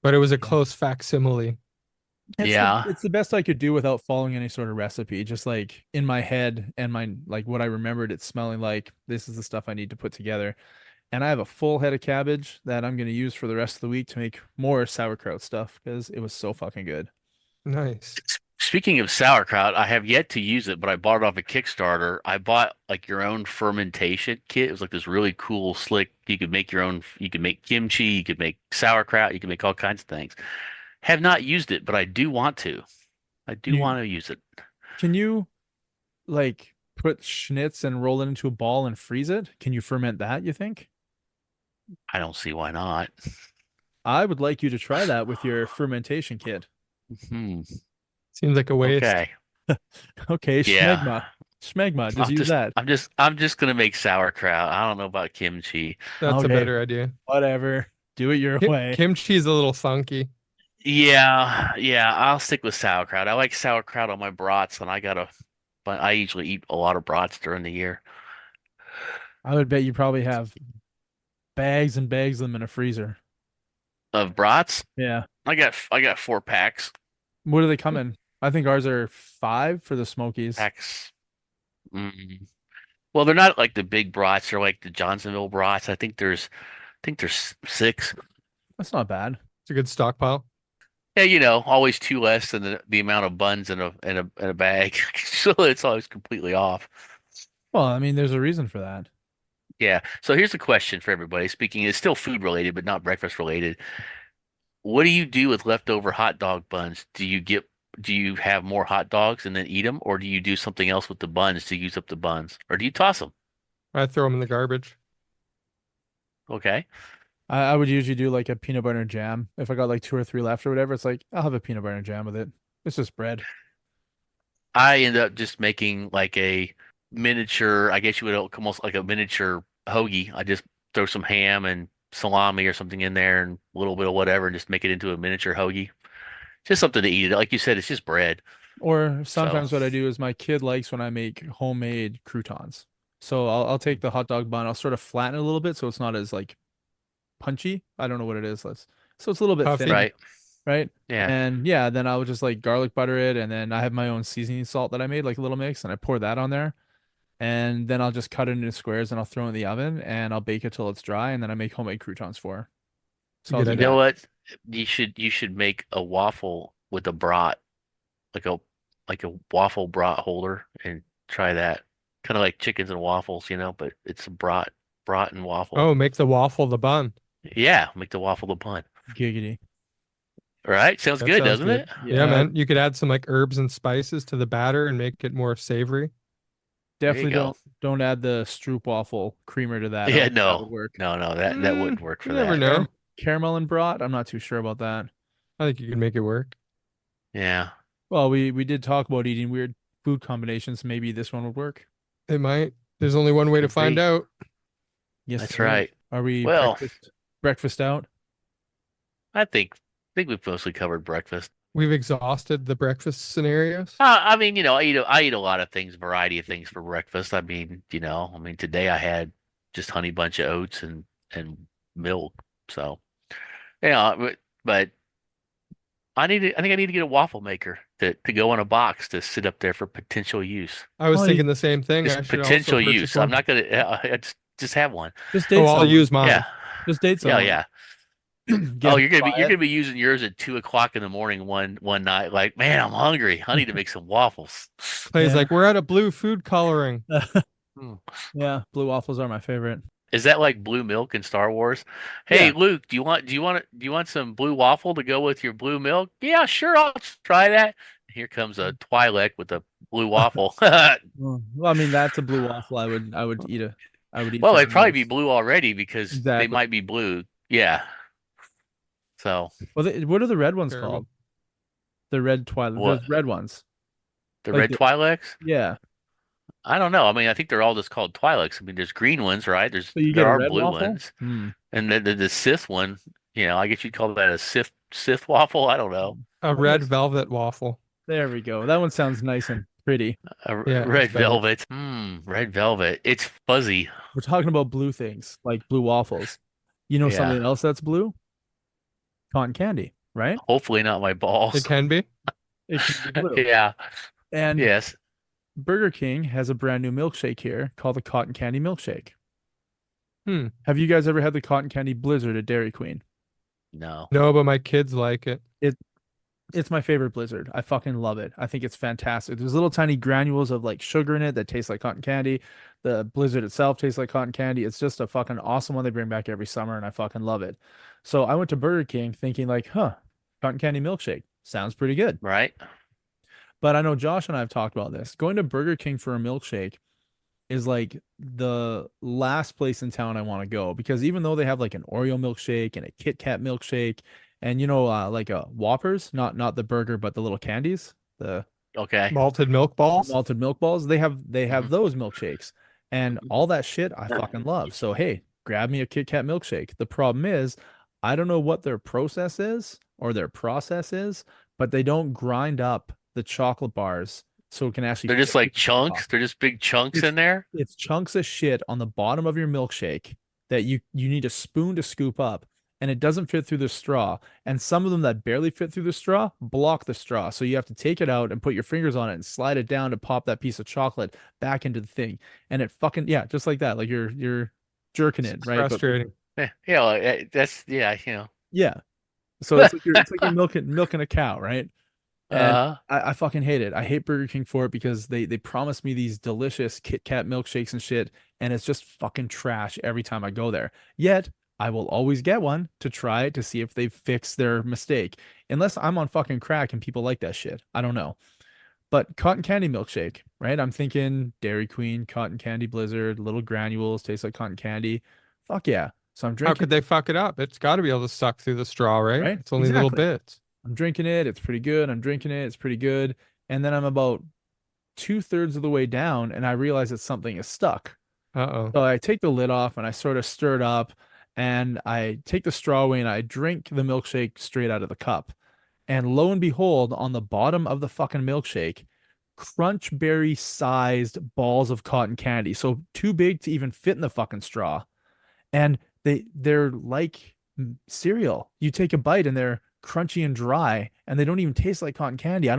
But it was a Yeah. close facsimile. Yeah. It's the best I could do without following any sort of recipe. Just like in my head and my like what I remembered it smelling like. This is the stuff I need to put together. And I have a full head of cabbage that I'm gonna use for the rest of the week to make more sauerkraut stuff because it was so fucking good. Nice. Speaking of sauerkraut, I have yet to use it, but I bought it off a Kickstarter. I bought like your own fermentation kit. It was like this really cool, slick. You could make your own. You could make kimchi. You could make sauerkraut. You could make all kinds of things. Have not used it, but I do want to. I do You want to use it. can you like put schnitz and roll it into a ball and freeze it? Can you ferment that, you think? I don't see why not. I would like you to try that with your fermentation kit. Hmm. Seems like a waste. Okay. Okay, Yeah. schmegma. Schmegma, just I'm use just that. I'm just gonna make sauerkraut. I don't know about kimchi. That's a Okay, better idea. whatever. Do it your way. Kimchi is a little funky. Yeah, yeah, I'll stick with sauerkraut. I like sauerkraut on my brats, and but I usually eat a lot of brats during the year. I would bet you probably have bags and bags of them in a freezer. Of brats, Yeah. I got 4 packs. What do they come in? I think ours are 5 for the Smokies. Packs. Mm. Well, they're not like the big brats. They're like the Johnsonville brats. I think there's 6. That's not bad. It's a good stockpile. Yeah, always 2 less than the amount of buns in a bag. So it's always completely off. Well, I mean, there's a reason for that. Yeah. So here's a question for everybody. Speaking, it's still food related, but not breakfast related. What do you do with leftover hot dog buns? Do you have more hot dogs and then eat them, or do you do something else with the buns to use up the buns, or do you toss them? I throw them in the garbage. Okay. I would usually do like a peanut butter and jam. If I got like 2 or 3 left or whatever, it's like I'll have a peanut butter and jam with it. It's just bread. I end up just making like a miniature, I guess you would almost like a miniature hoagie. I just throw some ham and salami or something in there and a little bit of whatever and just make it into a miniature hoagie. Just something to eat. Like you said, it's just bread. Or So, sometimes what I do is my kid likes when I make homemade croutons. So I'll take the hot dog bun, I'll sort of flatten it a little bit so it's not as like punchy. I don't know what it is. So it's a little bit Puffy. thin, right. right? Yeah. And yeah, then I would just like garlic butter it, and then I have my own seasoning salt that I made, like a little mix, and I pour that on there. And then I'll just cut it into squares and I'll throw it in the oven and I'll bake it till it's dry, and then I make homemade croutons for her. So I'll Good do You idea. know that. what? You should make a waffle with a brat, like a waffle brat holder and try that. Kind of like chickens and waffles, but it's a brat and waffle. Oh, make the waffle the bun. Yeah, make the waffle the bun. Giggity. All right, sounds That good, sounds doesn't good. it? Yeah, Yeah, man. You could add some like herbs and spices to the batter and make it more savory. There you definitely go. don't add the stroopwafel creamer to that. I Yeah, don't think that would no, work. no, no, that wouldn't work You for never that. know. Caramel and brat, I'm not too sure about that. I think you can make it work. Yeah, Well, we did talk about eating weird food combinations. Maybe this one would work. It might. There's only one way to could find be. out. Yes, That's there is. right. Are we Well, breakfast out? I think we've mostly covered breakfast. We've exhausted the breakfast scenarios. I mean, I eat a lot of ththings, variety of things for breakfast. I mean, today I had just honey bunch of oats and milk. So, but I think I need to get a waffle maker to go in a box to sit up there for potential use. I was Oh, thinking the same thing. I Just should also potential purchase use. I'm one. not gonna just have one. just Oh, date I'll someone. use mine. Yeah, Just date yeah, someone. yeah. Get Oh, her you're gonna be you're quiet. gonna be using yours at 2 o'clock in the morning one night. Like, man, I'm hungry. I need to make some waffles. Clay's Yeah. like, we're at a blue food coloring. Hmm. Yeah, blue waffles are my favorite. Is that like blue milk in Star Wars? Hey, Yeah. Luke, do you want some blue waffle to go with your blue milk? Yeah, sure, I'll try that. Here comes a Twi'lek with a blue waffle. Well, I mean, that's a blue waffle. I would eat Well, for they'd probably be meals. blue already because they Exactly. might be blue. Yeah. So Well, what are the red ones Terrible. called? The red twilight, what? those red ones. The Like red Twi'leks? yeah. I don't know. I mean, I think they're all just called Twi'leks. I mean, there's green ones, right? So you There get a are red blue waffle? ones, Hmm. and then the Sith one. I guess you'd call that a Sith waffle. I don't know. A That red makes- velvet waffle. There we go. That one sounds nice and pretty. Yeah, Red it's better. velvet. Red velvet. It's fuzzy. We're talking about blue things, like blue waffles. You know something Yeah. else that's blue? Cotton candy, right? Hopefully not my It balls. can be. It can be blue. Yeah. And Yes. Burger King has a brand new milkshake here called the Cotton Candy Milkshake. Hmm. Have you guys ever had the Cotton Candy Blizzard at Dairy Queen? No. No, but my kids like it. It's my favorite Blizzard. I fucking love it. I think it's fantastic. There's little tiny granules of like sugar in it that taste like cotton candy. The Blizzard itself tastes like cotton candy. It's just a fucking awesome one they bring back every summer, and I fucking love it. So I went to Burger King thinking like, cotton candy milkshake sounds pretty good. Right. But I know Josh and I have talked about this. Going to Burger King for a milkshake is like the last place in town I want to go, because even though they have like an Oreo milkshake and a Kit Kat milkshake and like a Whoppers, not the burger but the little candies, the Okay. Malted milk balls. malted milk balls, they have Mhm. those milkshakes, and all that shit I fucking love. So hey, grab me a Kit Kat milkshake. The problem is I don't know what their process is, but they don't grind up the chocolate bars so it can actually They're just fit like through the top. chunks. They're just big chunks It's- in there. It's chunks of shit on the bottom of your milkshake that you need a spoon to scoop up, and it doesn't fit through the straw. And some of them that barely fit through the straw block the straw. So you have to take it out and put your fingers on it and slide it down to pop that piece of chocolate back into the thing. And it fucking, yeah, just like that. Like you're jerking it, right? But Frustrating. Yeah. Well, that's yeah. yeah. So it's like you're milking a cow, right? And Uh, I fucking hate it. I hate Burger King for it because they promise me these delicious Kit Kat milkshakes and shit, and it's just fucking trash every time I go there. Yet I will always get one to try it to see if they've fixed their mistake. Unless I'm on fucking crack and people like that shit. I don't know. But cotton candy milkshake, right? I'm thinking Dairy Queen, cotton candy blizzard, little granules, taste like cotton candy. Fuck yeah. So I'm How drinking could they fuck it up? It's got to be able to suck through the straw, it, right? right? It's only little Exactly. bits. I'm drinking it. It's pretty good. I'm drinking it. It's pretty good. And then I'm about 2/3 of the way down and I realize that something is stuck. Uh-oh. So I take the lid off and I sort of stir it up and I take the straw away and I drink the milkshake straight out of the cup. And lo and behold, on the bottom of the fucking milkshake, crunch berry sized balls of cotton candy. So too big to even fit in the fucking straw. And they're like cereal. You take a bite and they're crunchy and dry and they don't even taste like cotton candy. I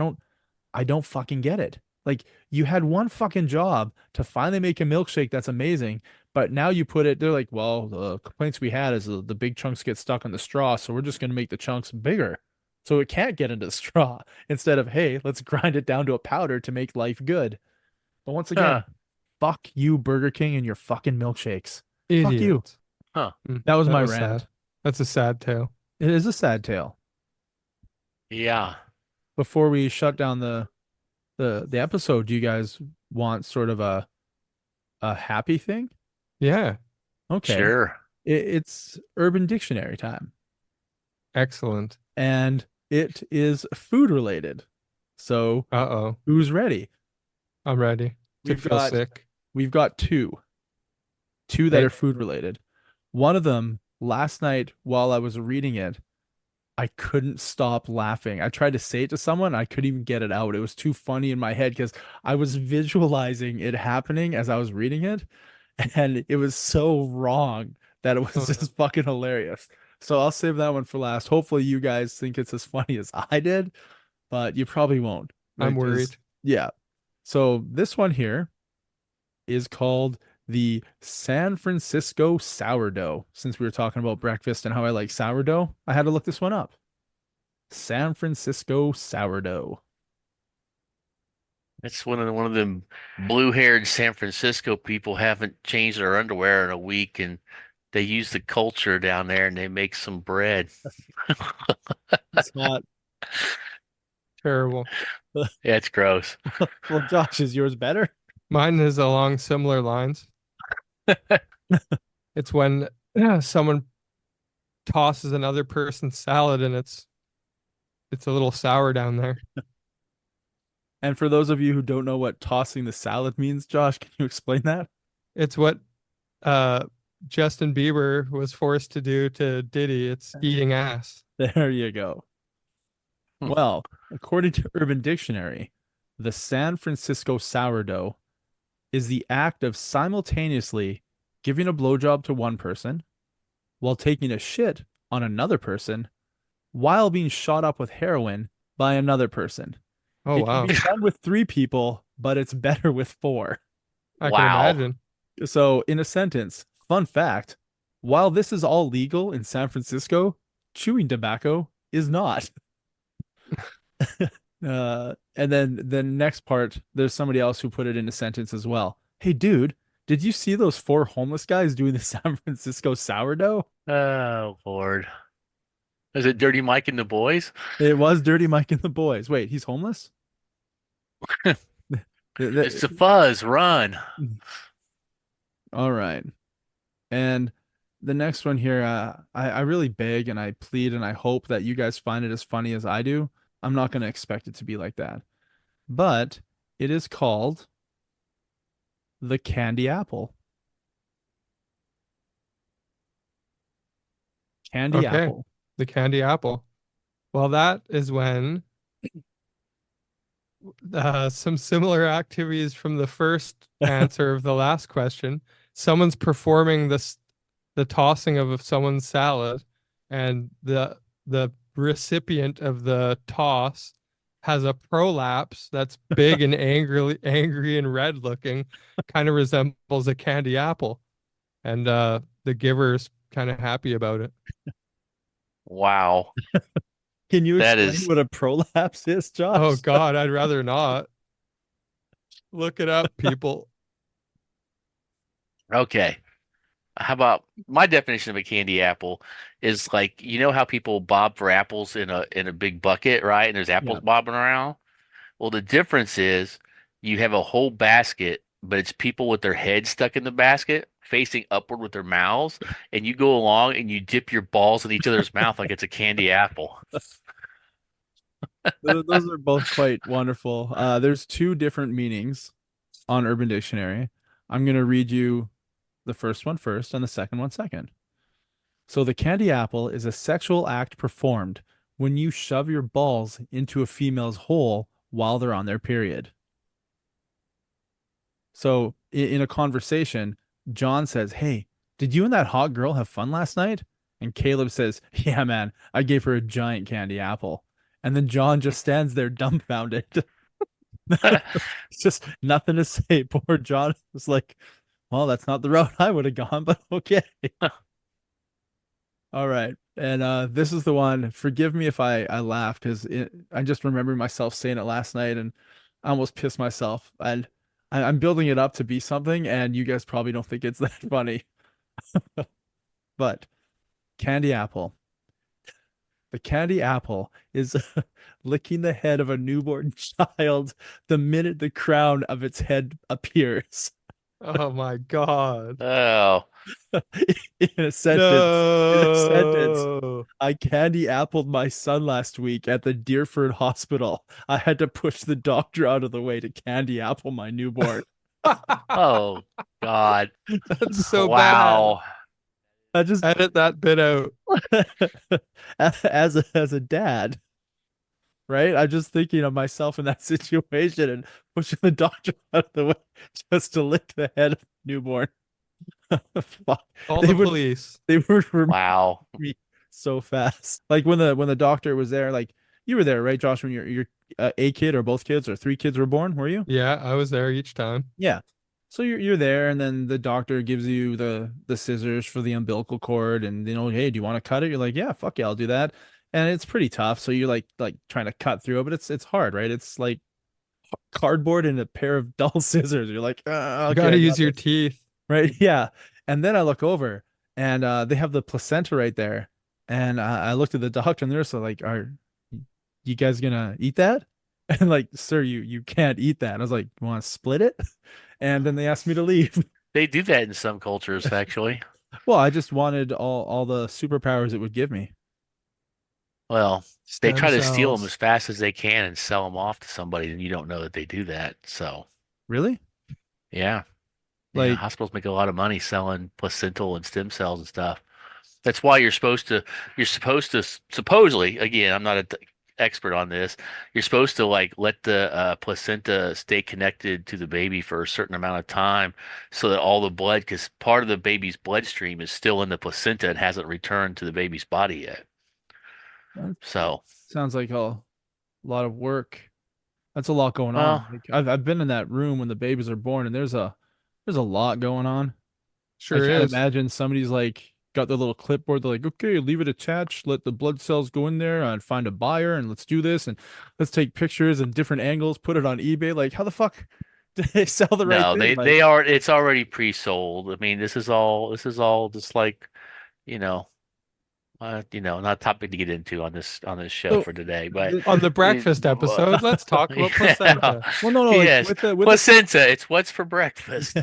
don't fucking get it. Like you had one fucking job to finally make a milkshake that's amazing, but now you put it, they're like, well, the complaints we had is the big chunks get stuck on the straw, so we're just going to make the chunks bigger. So it can't get into the straw instead of, hey, let's grind it down to a powder to make life good. But once Huh. again, fuck you, Burger King, and your fucking milkshakes. Fuck you. Idiot. Huh. That was my sad. rant. That's a sad tale. It is a sad tale. Yeah. Before we shut down the episode, do you guys want sort of a happy thing? Yeah. Okay. Sure. It's Urban Dictionary time, Excellent. and it is food related. So Uh-oh. who's ready? I'm ready to We've feel got sick. we've got two that Hey. are food related. One of them last night while I was reading it, I couldn't stop laughing. I tried to say it to someone, I couldn't even get it out. It was too funny in my head because I was visualizing it happening as I was reading it, and it was so wrong that it was Oh, no. just fucking hilarious. So I'll save that one for last. Hopefully you guys think it's as funny as I did, but you probably won't. I'm Right? 'Cause- worried. Yeah. So this one here is called the San Francisco sourdough. Since we were talking about breakfast and how I like sourdough, I had to look this one up. San Francisco sourdough. That's one of them blue-haired San Francisco people haven't changed their underwear in a week, and they use the culture down there and they make some bread. It's not. Terrible. Yeah, it's gross. Well, Josh, is yours better? Mine is along similar lines. It's when someone tosses another person's salad and it's a little sour down there. And for those of you who don't know what tossing the salad means, Josh, can you explain that? It's what Justin Bieber was forced to do to Diddy. It's eating ass. There you go. Hmm. Well, according to Urban Dictionary, the San Francisco sourdough is the act of simultaneously giving a blowjob to one person while taking a shit on another person while being shot up with heroin by another person. Oh, It can wow. be done with 3 people, but it's better with 4. I can Wow. imagine. So, in a sentence, fun fact, while this is all legal in San Francisco, chewing tobacco is not. And then the next part, there's somebody else who put it in a sentence as well. Hey, dude, did you see those 4 homeless guys doing the San Francisco sourdough? Oh, Lord. Is it Dirty Mike and the Boys? It was Dirty Mike and the Boys. Wait, he's homeless? It's the fuzz. Run. All right. And the next one here, I really beg and I plead and I hope that you guys find it as funny as I do. I'm not going to expect it to be like that. But it is called the candy apple. Candy Okay. apple. The candy apple. Well, that is when some similar activities from the first answer of the last question. Someone's performing the tossing of someone's salad, and the recipient of the toss has a prolapse that's big and angry and red looking, kind of resembles a candy apple, and the giver's kind of happy about it. Wow. Can you That explain is- what a prolapse is, Josh? Oh God, I'd rather not. Look it up, people. Okay. How about my definition of a candy apple is like, you know how people bob for apples in a big bucket, right? And there's apples Yeah. bobbing around. Well, the difference is you have a whole basket, but it's people with their heads stuck in the basket, facing upward with their mouths, and you go along and you dip your balls in each other's mouth like it's a candy apple. Those are both quite wonderful. There's two different meanings on Urban Dictionary. I'm gonna read you the first one first and the second one second. So the candy apple is a sexual act performed when you shove your balls into a female's hole while they're on their period. So in a conversation, John says, "Hey, did you and that hot girl have fun last night?" And Caleb says, "Yeah, man, I gave her a giant candy apple." And then John just stands there dumbfounded. It's just nothing to say. Poor John was like, "Well, that's not the route I would have gone, but okay." All right. And this is the one. Forgive me if I laugh because I just remember myself saying it last night and I almost pissed myself. And I'm building it up to be something, and you guys probably don't think it's that funny. But candy apple. The candy apple is licking the head of a newborn child the minute the crown of its head appears. Oh my God. Oh, In a sentence. In a sentence. No. I candy appled my son last week at the Deerford Hospital. I had to push the doctor out of the way to candy apple my newborn. oh God. That's so Wow. I just bad. Edit that bit out. as a dad, right? I'm just thinking of myself in that situation and pushing the doctor out of the way just to lick the head of the newborn. Fuck. Call They the would- police. They were Wow. me so fast. Like when the doctor was there, like you were there, right, Josh, when your a kid or both kids or three kids were born, were you? Yeah, I was there each time. Yeah. So you're there, and then the doctor gives you the scissors for the umbilical cord, and hey, do you want to cut it? You're like, yeah, fuck yeah, I'll do that. And it's pretty tough. So you're like trying to cut through it, but it's hard, right? It's like cardboard and a pair of dull scissors. You're like, You okay, gotta I use got your this." teeth. Right? Yeah. And then I look over, and they have the placenta right there, and I looked at the doctor, and they're so like, "Are you guys gonna eat that?" And like, "Sir, you can't eat that." And I was like, "Want to split it?" And then they asked me to leave. They do that in some cultures, actually. Well, I just wanted all the superpowers it would give me. Well, they Stem try to steal them cells. as fast as they can and sell them off to somebody, and you don't know that they do that. So, Really? yeah. Yeah, Like, hospitals make a lot of money selling placental and stem cells and stuff. That's why you're supposed to supposedly, again, I'm not an expert on this. You're supposed to like let the placenta stay connected to the baby for a certain amount of time so that all the blood, because part of the baby's bloodstream is still in the placenta and hasn't returned to the baby's body yet. that So, sounds like a lot of work. That's a lot going on. well, Like, I've been in that room when the babies are born, and there's a lot going on. I Sure can't is. imagine somebody's like got their little clipboard. They're like, okay, leave it attached, let the blood cells go in there and find a buyer, and let's do this, and let's take pictures and different angles, put it on eBay. Like, how the fuck did they sell the right no, thing? they are. It's already pre-sold. I mean, this is all just like, you know, not a topic to get into on this show So for today, but On the breakfast episode, let's talk about placenta. well, no, like yes, with the placenta. It's what's for breakfast.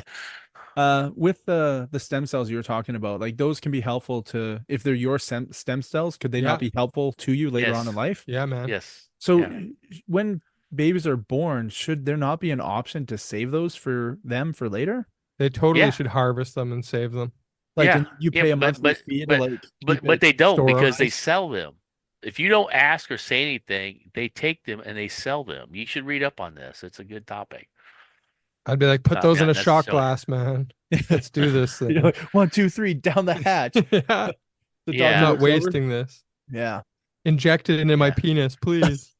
with the stem cells you were talking about, like those can be helpful to if they're your stem cells, could they Yeah. not be helpful to you later on in Yes. life? Yeah, man. Yes. So Yeah. when babies are born, should there not be an option to save those for them for later? They totally Yeah. should harvest them and save them. Like, Yeah. and you Yeah, pay a but monthly but fee to but like but keep but it they don't because they storeized. sell them. If you don't ask or say anything, they take them and they sell them. You should read up on this. It's a good topic. I'd be like, put Not those in a shot necessarily. glass, man. Let's do this You're thing. like, 1, 2, 3, down the hatch. Yeah. The Yeah. I'm doctor not looks over. wasting this. Yeah. Inject it into my Yeah. penis, please.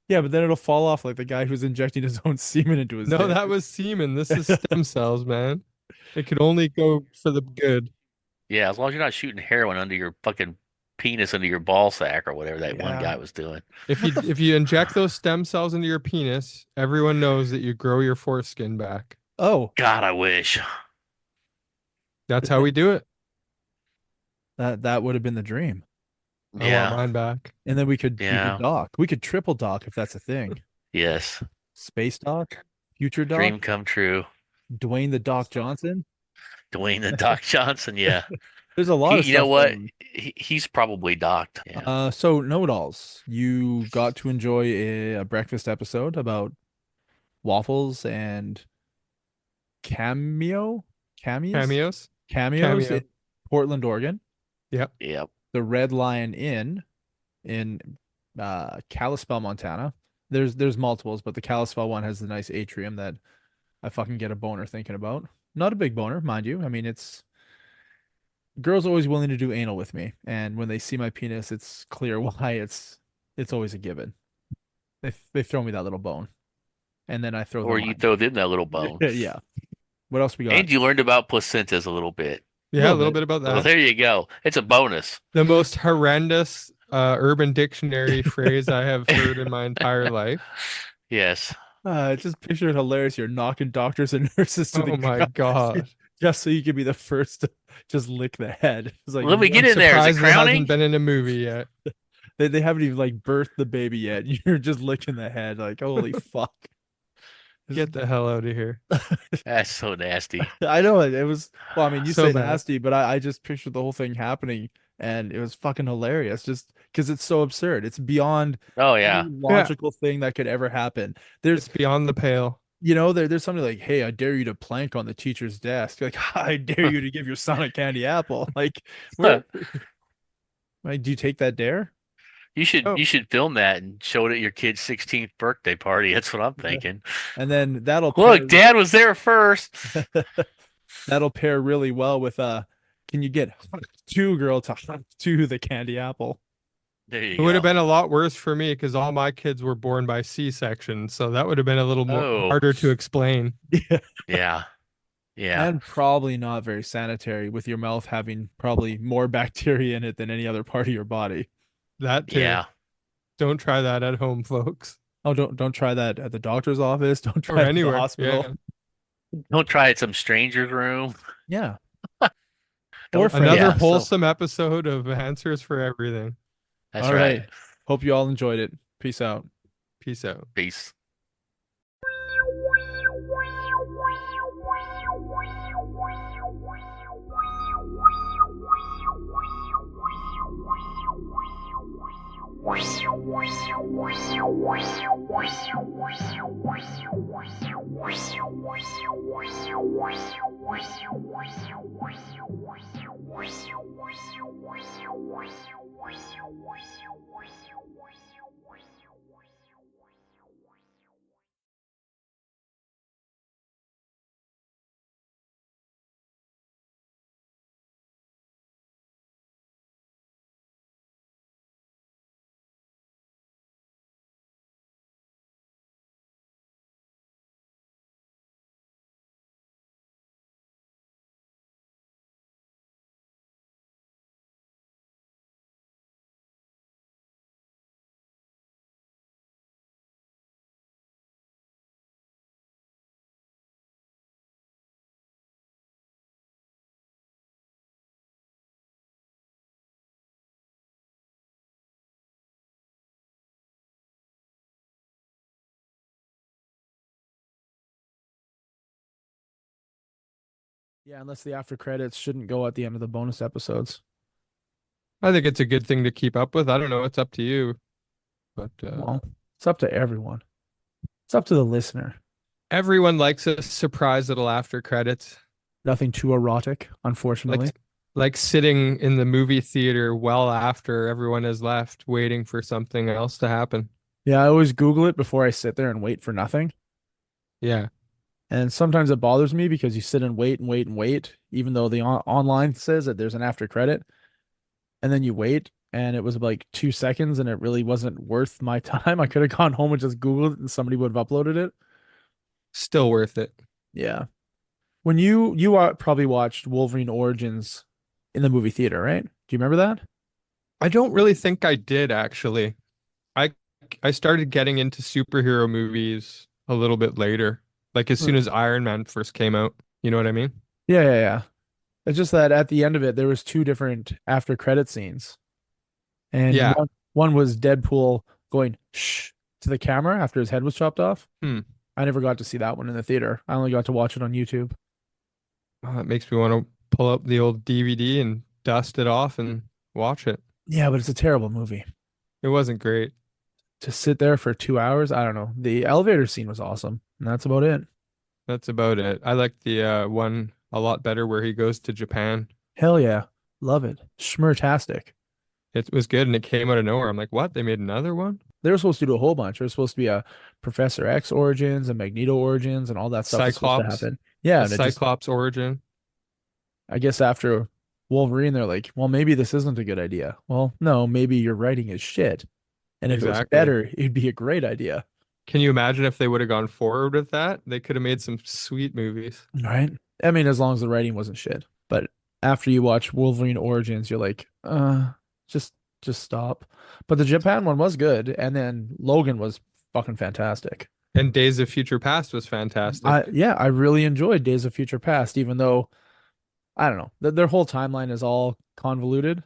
Yeah, but then it'll fall off like the guy who's injecting his own semen into his No, dick. that was semen. This is stem cells, man. It could only go for the good. Yeah, as long as you're not shooting heroin under your fucking penis under your ball sack or whatever that one Yeah. guy was doing. If you inject those stem cells into your penis, everyone knows that you grow your foreskin back. Oh, God, I wish. That's how we do it. that would have been the dream. I want Yeah. mine back. And then we could Yeah. dock. We could triple dock if that's a thing. Yes. Space Doc, Future Doc, Dream come true. Dwayne the Doc Johnson. Dwayne the Doc Johnson. Yeah. There's a lot of You know stuff what? going He's probably docked. Yeah. on. So know-it-alls. You got to enjoy a breakfast episode about waffles and cameo cameos Cameos. cameos Cameo. in Portland, Oregon. Yep. Yep. The Red Lion Inn in Kalispell, Montana. There's multiples, but the Kalispell one has the nice atrium that I fucking get a boner thinking about. Not a big boner, mind you. I mean, it's girls always willing to do anal with me, and when they see my penis, it's clear why it's always a given. They throw me that little bone, and then I throw Or them you mine. throw them that little bone. Yeah. What else we got? And you learned about placentas a little bit. Yeah, a Little little bit. bit about Well, that. there you go. It's a bonus. The most horrendous Urban Dictionary phrase I have heard in my entire life. Yes. Just picture it hilarious. You're knocking doctors and nurses to the Oh my ground God. just so you can be the first to just lick the head. It's like Let me get I'm in there. Is it surprised it crowning? hasn't been in a movie yet. they haven't even like birthed the baby yet. You're just licking the head. Like, holy fuck. Get the hell out of here. That's so nasty. I know it was well, I mean, you So say bad. nasty, but I just pictured the whole thing happening and it was fucking hilarious just because it's so absurd. It's beyond Oh yeah. any logical thing that could ever happen. There's It's beyond the pale. there's something like, hey, I dare you to plank on the teacher's desk. Like, I dare you to give your son a candy apple. Like, where, like, do you take that dare? Oh. You should film that and show it at your kid's 16th birthday party. That's what I'm thinking. And then that'll Look, Dad was there first. that'll pair really well with can you get two girl to the candy apple? There you It would have go. been a lot worse for me because all my kids were born by C-section, so that would have been a little more Oh. harder to explain. Yeah. Yeah. And probably not very sanitary with your mouth having probably more bacteria in it than any other part of your body. That too. Yeah. Don't try that at home, folks. Oh, don't try that at the doctor's office. Don't Or try it at the anywhere. hospital. Yeah. Don't try it some stranger's room. Yeah. Don't- Or friends. Another Yeah, so- wholesome episode of Answers for Everything. That's All right. right. Hope you all enjoyed it. Peace out. Peace out. Peace. Yeah, unless the after credits shouldn't go at the end of the bonus episodes. I think it's a good thing to keep up with. I don't know. It's up to you. But Well, it's up to everyone. It's up to the listener. everyone likes a surprise little after credits. Nothing too erotic, unfortunately. Like sitting in the movie theater well after everyone has left, waiting for something else to happen. Yeah, I always Google it before I sit there and wait for nothing. Yeah. And sometimes it bothers me because you sit and wait and wait and wait, even though the online says that there's an after credit. And then you wait, and it was like 2 seconds, and it really wasn't worth my time. I could have gone home and just Googled it, and somebody would have uploaded it. Still worth it. Yeah. When you probably watched Wolverine Origins in the movie theater, right? Do you remember that? I don't really think I did actually. I started getting into superhero movies a little bit later, like as soon as Iron Man first came out. You know what I mean? Yeah. It's just that at the end of it, there was 2 different after credit scenes. And Yeah. one was Deadpool going shh to the camera after his head was chopped off. Hmm. I never got to see that one in the theater. I only got to watch it on YouTube. Oh, that makes me want to pull up the old DVD and dust it off and watch it. Yeah, but it's a terrible movie. It wasn't great. To sit there for 2 hours, I don't know. The elevator scene was awesome, and that's about it. That's about it. I like the one a lot better where he goes to Japan. Hell yeah. Love it. Schmertastic. It was good and it came out of nowhere. I'm like, what? They made another one? They were supposed to do a whole bunch. There was supposed to be a Professor X origins, a Magneto origins, and all that stuff was supposed to Cyclops. happen. Yeah, A and it just, Cyclops origin. I guess after Wolverine, they're like, well, maybe this isn't a good idea. Well, no, maybe your writing is shit. And if it was Exactly. better, it'd be a great idea. Can you imagine if they would have gone forward with that? They could have made some sweet movies. Right? I mean, as long as the writing wasn't shit. But after you watch Wolverine Origins, you're like, just stop. But the Japan one was good, and then Logan was fucking fantastic. And Days of Future Past was fantastic. I really enjoyed Days of Future Past, even though I don't know, their whole timeline is all convoluted,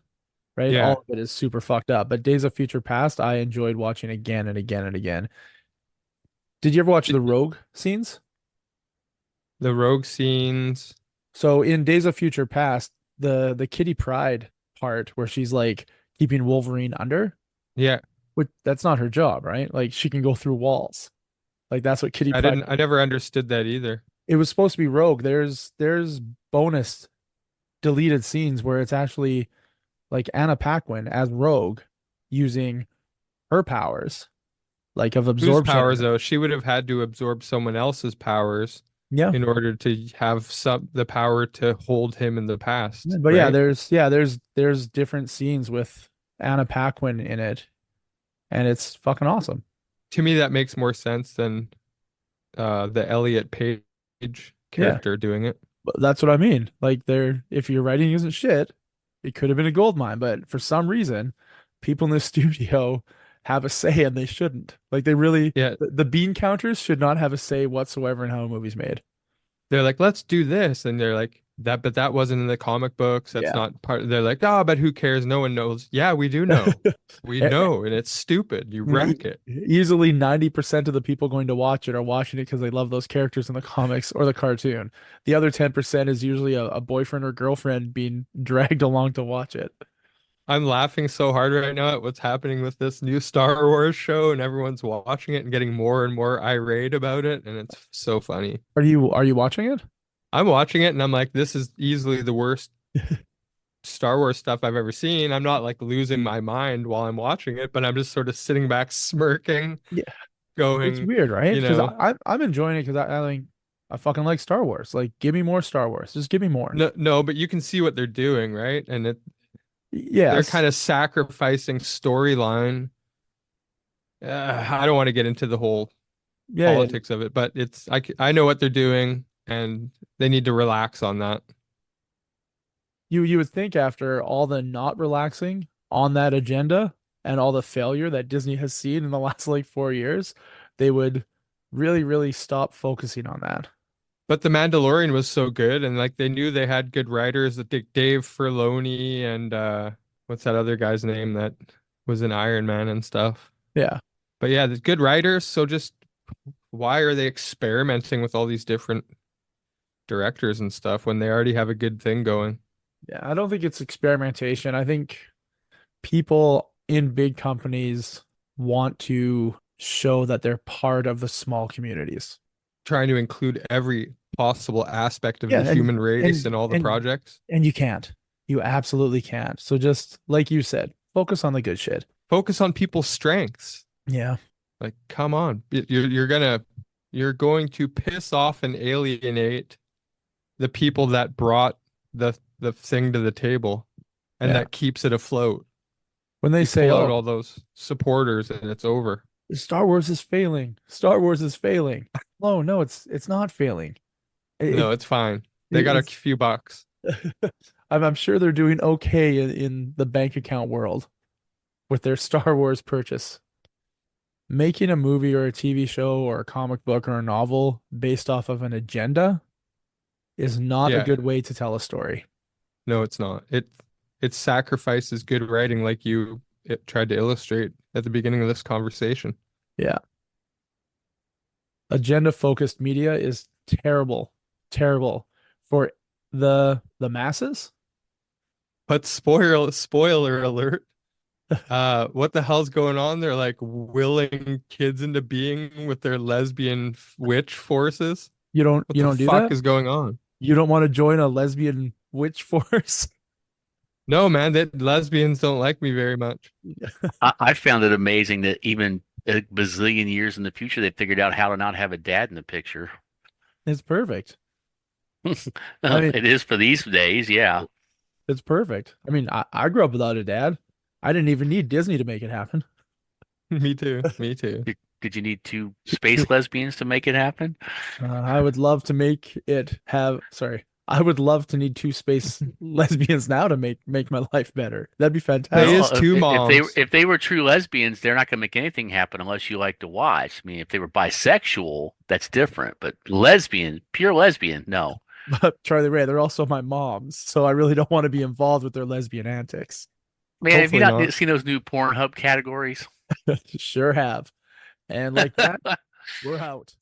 right? Yeah. All of it is super fucked up. But Days of Future Past, I enjoyed watching again and again and again. Did you ever watch the Rogue scenes? The Rogue scenes. So in Days of Future Past, the Kitty Pryde part where she's like keeping Wolverine under, Yeah. which that's not her job, right? Like she can go through walls. Like that's what Kitty Pryde. I never understood that either. It was supposed to be Rogue. There's bonus deleted scenes where it's actually like Anna Paquin as Rogue using her powers, like of Whose absorption. powers though? She would have had to absorb someone else's powers Yeah. in order to have the power to hold him in the past. But yeah, right? there's different scenes with Anna Paquin in it, and it's fucking awesome. To me, that makes more sense than the Elliot Page character doing it. But that's what I mean. Like if your writing isn't shit, it could have been a gold mine, but for some reason, people in the studio have a say and they shouldn't. Like they really, Yeah. the bean counters should not have a say whatsoever in how a movie's made. They're like, let's do this. And they're like, but that wasn't in the comic books. That's Yeah. not part. They're like, oh, but who cares? No one knows. Yeah, we do know. We know. And it's stupid. You wreck it. Easily 90% of the people going to watch it are watching it because they love those characters in the comics or the cartoon. The other 10% is usually a boyfriend or girlfriend being dragged along to watch it. I'm laughing so hard right now at what's happening with this new Star Wars show, and everyone's watching it and getting more and more irate about it. And it's so funny. Are you watching it? I'm watching it and I'm like, this is easily the worst Star Wars stuff I've ever seen. I'm not like losing my mind while I'm watching it, but I'm just sort of sitting back smirking. Yeah. Going, it's weird, right? you Because know, I'm enjoying it because I think I fucking like Star Wars. Like, give me more Star Wars. Just give me more. no, but you can see what they're doing, right? And Yeah, they're kind of sacrificing storyline. I don't want to get into the whole politics of it, but I know what they're doing, and they need to relax on that. You would think after all the not relaxing on that agenda and all the failure that Disney has seen in the last like 4 years, they would really, really stop focusing on that. But The Mandalorian was so good, and like they knew they had good writers, that Dave Filoni and what's that other guy's name that was in Iron Man and stuff. Yeah. But yeah, the good writers. So just why are they experimenting with all these different directors and stuff when they already have a good thing going? Yeah, I don't think it's experimentation. I think people in big companies want to show that they're part of the small communities. Trying to include every possible aspect of Yeah, the human race in all the projects. And you can't. You absolutely can't. So just like you said, focus on the good shit. Focus on people's strengths. Yeah. Like, come on. You're going to piss off and alienate the people that brought the thing to the table, and that keeps it afloat. When they say, pull out all those supporters and it's over. Star Wars is failing. Star Wars is failing. No, it's not failing. No, it's fine. They got a few bucks. I'm sure they're doing okay in the bank account world with their Star Wars purchase. Making a movie or a TV show or a comic book or a novel based off of an agenda is not a good way to tell a story. No, it's not. It sacrifices good writing, like you tried to illustrate at the beginning of this conversation. Yeah. agenda focused media is terrible, terrible for the masses. But spoiler alert. What the hell's going on? They're like willing kids into being with their lesbian witch forces. You don't What you the don't do fuck that? is going on? You don't want to join a lesbian witch force? No, man, that lesbians don't like me very much. I found it amazing that even a bazillion years in the future, they figured out how to not have a dad in the picture. It's perfect. I mean, It is for these days, yeah. it's perfect. I mean, I grew up without a dad. I didn't even need Disney to make it happen. Me too. Me too. Did you need two space lesbians to make it happen? I would love to make it have, sorry, I would love to need two space lesbians now to make my life better. That'd be They fantastic. is two moms. If they were true lesbians, they're not going to make anything happen unless you like to watch. I mean, if they were bisexual, that's different. But lesbian, pure lesbian, no. But Charlie Ray, they're also my moms, so I really don't want to be involved with their lesbian antics. Man, have you Hopefully not not. seen those new Pornhub categories? Sure have. And like that, we're out.